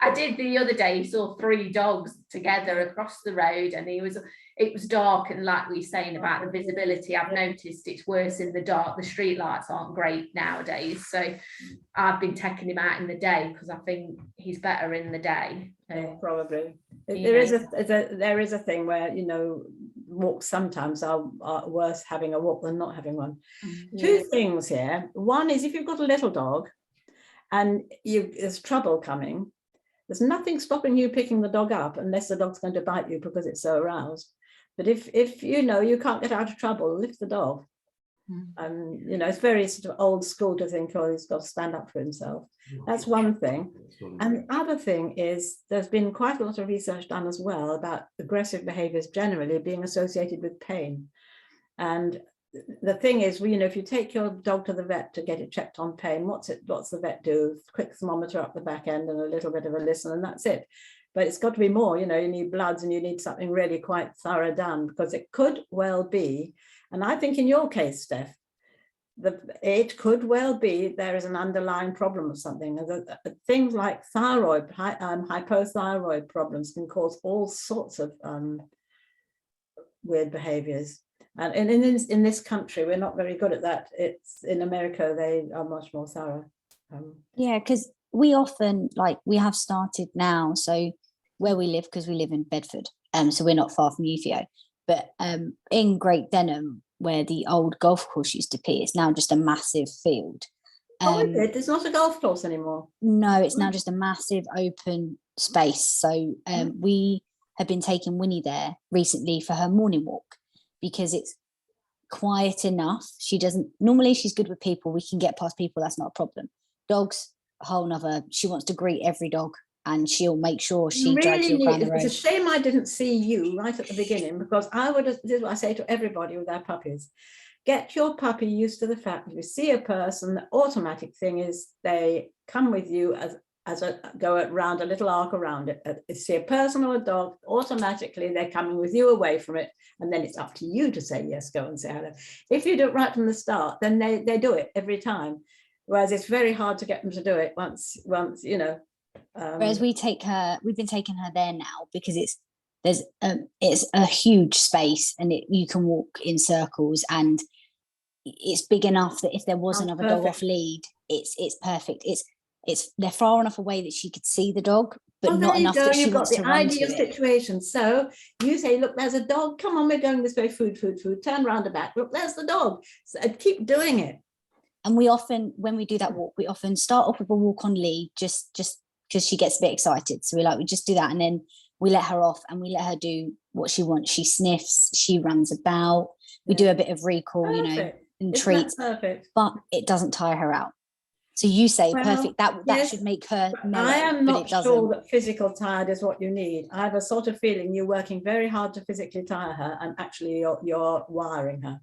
I did the other day, saw 3 dogs together across the road, and it was dark, and like we were saying about the visibility, I've noticed it's worse in the dark. The street lights aren't great nowadays, so I've been taking him out in the day because I think he's better in the day. Probably. There is a thing where, you know, walks sometimes are worse having a walk than not having one. Two things here. One is, if you've got a little dog and there's trouble coming, there's nothing stopping you picking the dog up unless the dog's going to bite you because it's so aroused. But if you know you can't get out of trouble, lift the dog. You know, it's very sort of old school to think, oh, he's got to stand up for himself. That's one thing. And the other thing is, there's been quite a lot of research done as well about aggressive behaviors generally being associated with pain. And the thing is, you know, if you take your dog to the vet to get it checked on pain, what's the vet do? Quick thermometer up the back end and a little bit of a listen, and that's it. But it's got to be more, you know, you need bloods and you need something really quite thorough done, because it could well be, and I think in your case, Steph, it could well be there is an underlying problem of something. Things like hypothyroid problems can cause all sorts of weird behaviors. And in this country, we're not very good at that. It's in America, they are much more thorough. Yeah, because we often, like, we have started now, so where we live, because we live in Bedford, so we're not far from UVO, but in Great Denham, where the old golf course used to be, it's now just a massive field. It's not a golf course anymore. No, it's now just a massive open space. So we have been taking Winnie there recently for her morning walk, because it's quiet enough. Normally she's good with people. We can get past people. That's not a problem. Dogs, a whole nother. She wants to greet every dog, and she'll make sure she drags you around the road. It's a shame I didn't see you right at the beginning, because this is what I say to everybody with their puppies. Get your puppy used to the fact that if you see a person, the automatic thing is they come with you go around a little arc around it. If you see a person or a dog, automatically they're coming with you away from it, and then it's up to you to say yes, go and say hello. If you do it right from the start, then they do it every time. Whereas it's very hard to get them to do it once, you know. Whereas we've been taking her there now, because it's a huge space, and you can walk in circles, and it's big enough that if there was another dog off lead, it's perfect. They're far enough away that she could see the dog, but not enough that she wants to run to it. You've got the ideal situation. So you say, look, there's a dog. Come on, we're going this way. Food. Turn round and back. Look, there's the dog. So keep doing it. And we often, when we do that walk, we often start off with a walk on lead, just because she gets a bit excited. So we just do that, and then we let her off and we let her do what she wants. She sniffs, she runs about. We do a bit of recall, perfect. You know, and treats, but it doesn't tire her out. So you say, well, perfect, that should make her mellow. I am not sure that physical tired is what you need. I have a sort of feeling you're working very hard to physically tire her, and actually you're wiring her.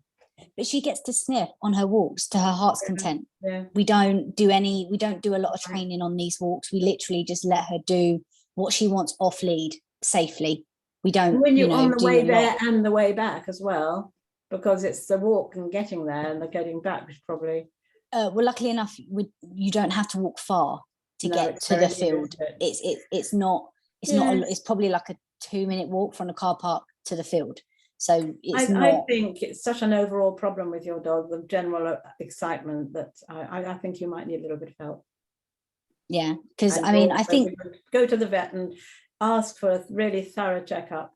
But she gets to sniff on her walks to her heart's content. Yeah. We don't do a lot of training on these walks. We literally just let her do what she wants off lead safely. We don't. And when you're on the way there and the way back as well, because it's the walk and getting there and the getting back, which probably. Well, luckily enough, you don't have to walk far to get to the field. It's probably like a 2-minute walk from the car park to the field. So I think it's such an overall problem with your dog, the general excitement, that I think you might need a little bit of help. Yeah, because I think go to the vet and ask for a really thorough checkup,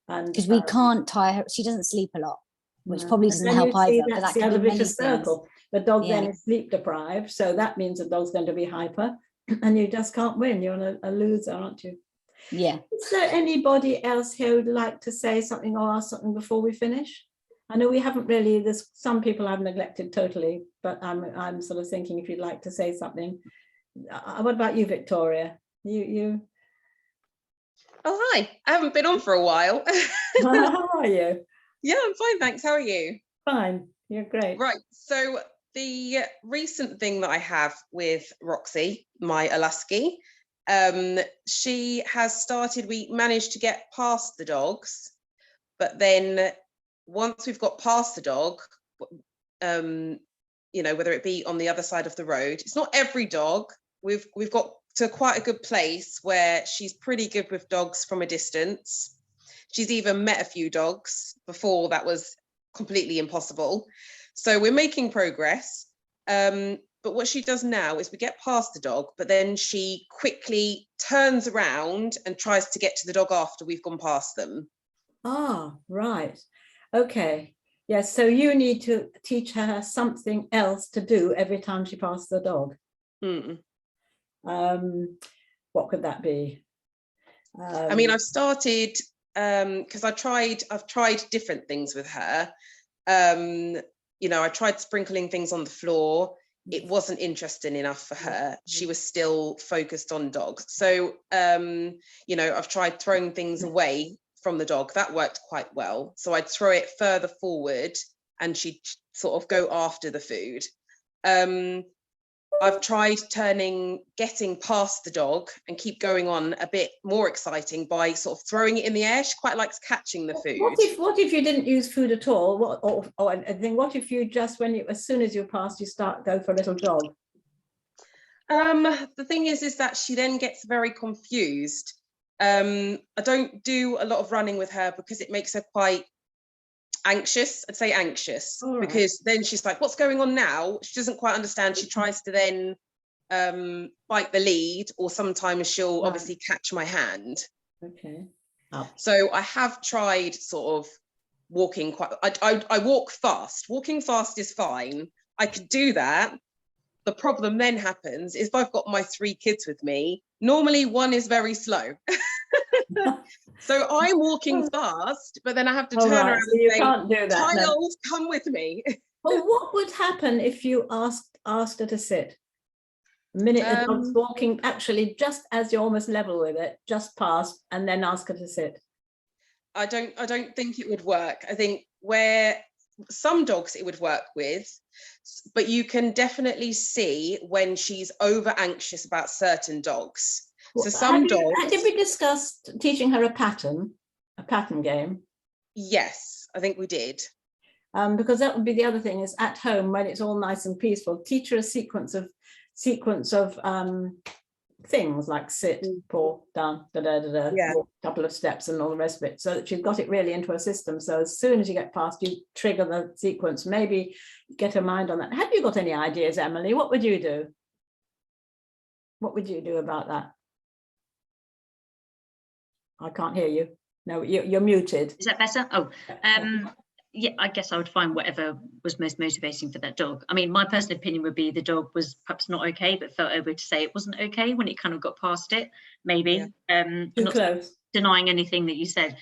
and because we can't tire her. She doesn't sleep a lot, which probably doesn't help either. But that's the other vicious circle. The dog then is sleep deprived, so that means the dog's going to be hyper, and you just can't win. You're a loser, aren't you? Yeah. Is there anybody else here who'd like to say something or ask something before we finish? I know we haven't really. There's some people I've neglected totally, but I'm sort of thinking if you'd like to say something. What about you, Victoria? You. Oh, hi. I haven't been on for a while. How are you? Yeah, I'm fine, thanks. How are you? Fine. You're great. Right. So the recent thing that I have with Roxy, my Alasky, she has started, we managed to get past the dogs, but then once we've got past the dog, you know, whether it be on the other side of the road. It's not every dog. We've got to quite a good place where she's pretty good with dogs from a distance. She's even met a few dogs before that was completely impossible. So we're making progress. But what she does now is we get past the dog, but then she quickly turns around and tries to get to the dog after we've gone past them. Ah, right. Okay. Yes. So you need to teach her something else to do every time she passes the dog. What could that be? I mean, I've started because I've tried different things with her. You know, I tried sprinkling things on the floor. It wasn't interesting enough for her. She was still focused on dogs. So, you know, I've tried throwing things away from the dog. That worked quite well. So I'd throw it further forward and she'd sort of go after the food. I've tried getting past the dog and keep going on a bit more exciting by sort of throwing it in the air. She quite likes catching the food. What if you didn't use food at all? Or anything? What if you just, as soon as you pass, you go for a little jog? The thing is that she then gets very confused. I don't do a lot of running with her because it makes her quite anxious. I'd say anxious, right. Because then she's like, what's going on now? She doesn't quite understand. She tries to then bite the lead, or sometimes she'll obviously catch my hand. Okay. So I have tried sort of walking I walk fast. Walking fast is fine. I could do that. The problem then happens is if I've got my 3 kids with me, normally one is very slow. So I'm walking fast, but then I have to turn around and you say, can't do that. child, come with me. Well, what would happen if you asked her to sit? A minute the dog's walking, actually, just as you're almost level with it, just past, and then ask her to sit. I don't think it would work. I think where some dogs it would work with, but you can definitely see when she's over anxious about certain dogs. So some dogs. Did we discuss teaching her a pattern game? Yes, I think we did. Because that would be the other thing, is at home when it's all nice and peaceful, teach her a sequence of things like sit, paw, down, walk, couple of steps and all the rest of it, so that she's got it really into her system. So as soon as you get past, you trigger the sequence, maybe get her mind on that. Have you got any ideas, Emily? What would you do? What would you do about that? I can't hear you. No, you're muted. Is that better? Oh, yeah, I guess I would find whatever was most motivating for that dog. I mean, my personal opinion would be the dog was perhaps not okay, but felt over to say it wasn't okay when it kind of got past it, maybe. Too close. Denying anything that you said.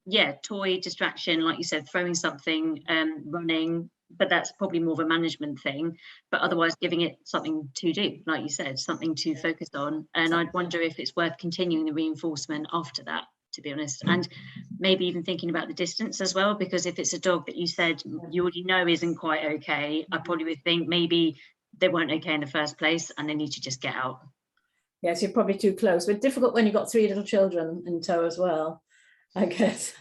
Yeah, toy, distraction, like you said, throwing something, running, but that's probably more of a management thing. But otherwise giving it something to do, like you said, something to focus on. And I'd wonder if it's worth continuing the reinforcement after that, to be honest, and maybe even thinking about the distance as well, because if it's a dog that you said you already know isn't quite okay, I probably would think maybe they weren't okay in the first place and they need to just get out. Yes, you're probably too close, but difficult when you've got 3 little children in tow as well, I guess.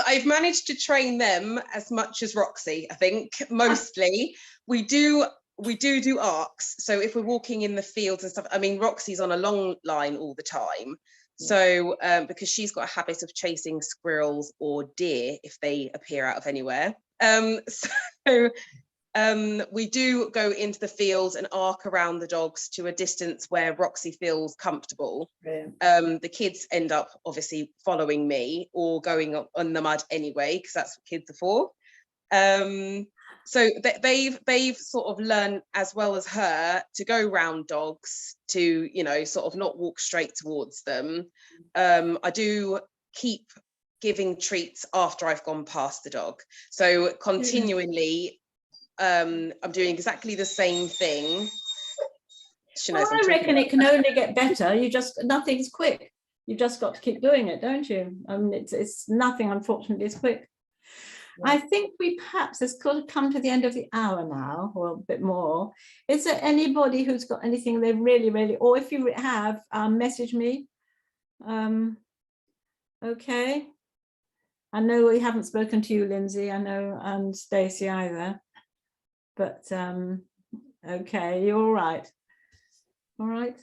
I've managed to train them as much as Roxy, I think. Mostly we do arcs, so if we're walking in the fields and stuff, I mean, Roxy's on a long line all the time. So because she's got a habit of chasing squirrels or deer if they appear out of anywhere. So we do go into the fields and arc around the dogs to a distance where Roxy feels comfortable. The kids end up obviously following me or going on the mud anyway, because that's what kids are for. So they've sort of learned, as well as her, to go round dogs, to, you know, sort of not walk straight towards them. I do keep giving treats after I've gone past the dog. So continually, I'm doing exactly the same thing. Well, I reckon it can only get better. Nothing's quick. You've just got to keep doing it, don't you? I mean, it's nothing, unfortunately, is quick. I think it's got to come to the end of the hour now, or a bit more. Is there anybody who's got anything they really, or if you have, message me. Okay. I know we haven't spoken to you, Lindsay, I know, and Stacey either. But okay, you're all right. All right.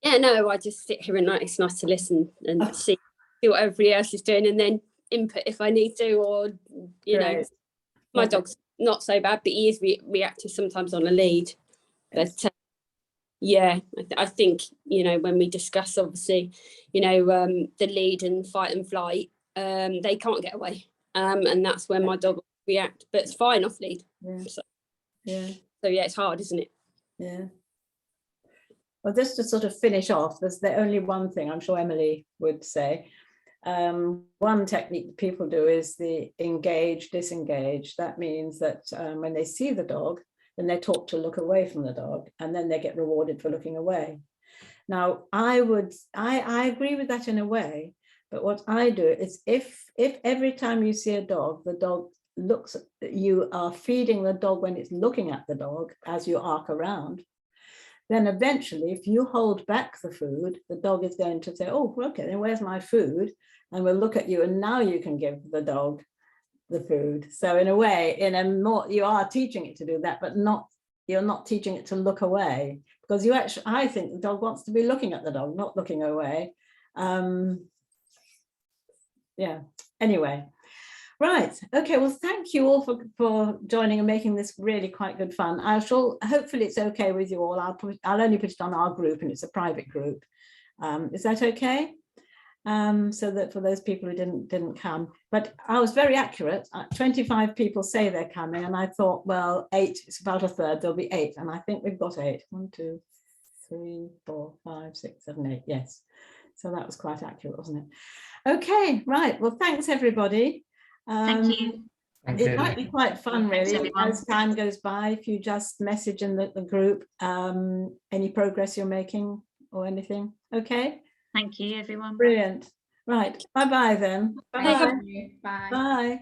Yeah, no, I just sit here and it's nice to listen and see what everybody else is doing, and then input if I need to, or you know, Great. my Lovely. dog's not so bad, but he is reactive sometimes on a lead. Yes. But yeah, I think, you know, when we discuss, obviously, you know, the lead and fight and flight, they can't get away, and that's when my dog will react. But it's fine off lead. Yeah. So Yeah. yeah, it's hard, isn't it? Yeah. Well, just to sort of finish off, there's the only one thing I'm sure Emily would say. One technique that people do is the engage, disengage. That means that when they see the dog, then they're taught to look away from the dog, and then they get rewarded for looking away. Now, I agree with that in a way, but what I do is if every time you see a dog, the dog looks, you are feeding the dog when it's looking at the dog as you arc around, then eventually, if you hold back the food, the dog is going to say, oh, okay, then where's my food? And we'll look at you, and now you can give the dog the food. So in a way, you are teaching it to do that, but you're not teaching it to look away, because you actually, I think the dog wants to be looking at the dog, not looking away. Yeah, anyway. Right. Okay. Well, thank you all for joining and making this really quite good fun. Hopefully it's okay with you all. I'll only put it on our group, and it's a private group. Is that okay? So that for those people who didn't come, but I was very accurate. 25 people say they're coming, and I thought, well, 8, it's about a third, there'll be 8, and I think we've got 8. 1, 2, 3, 4, 5, 6, 7, 8. Yes. So that was quite accurate, wasn't it? Okay, right. Well, thanks everybody. Thank you. It might be quite fun, Thanks, really, everyone. as time goes by, if you just message in the group any progress you're making or anything. Okay. Thank you, everyone. Brilliant. Right. Bye-bye then. Bye-bye. Bye. Bye. Bye.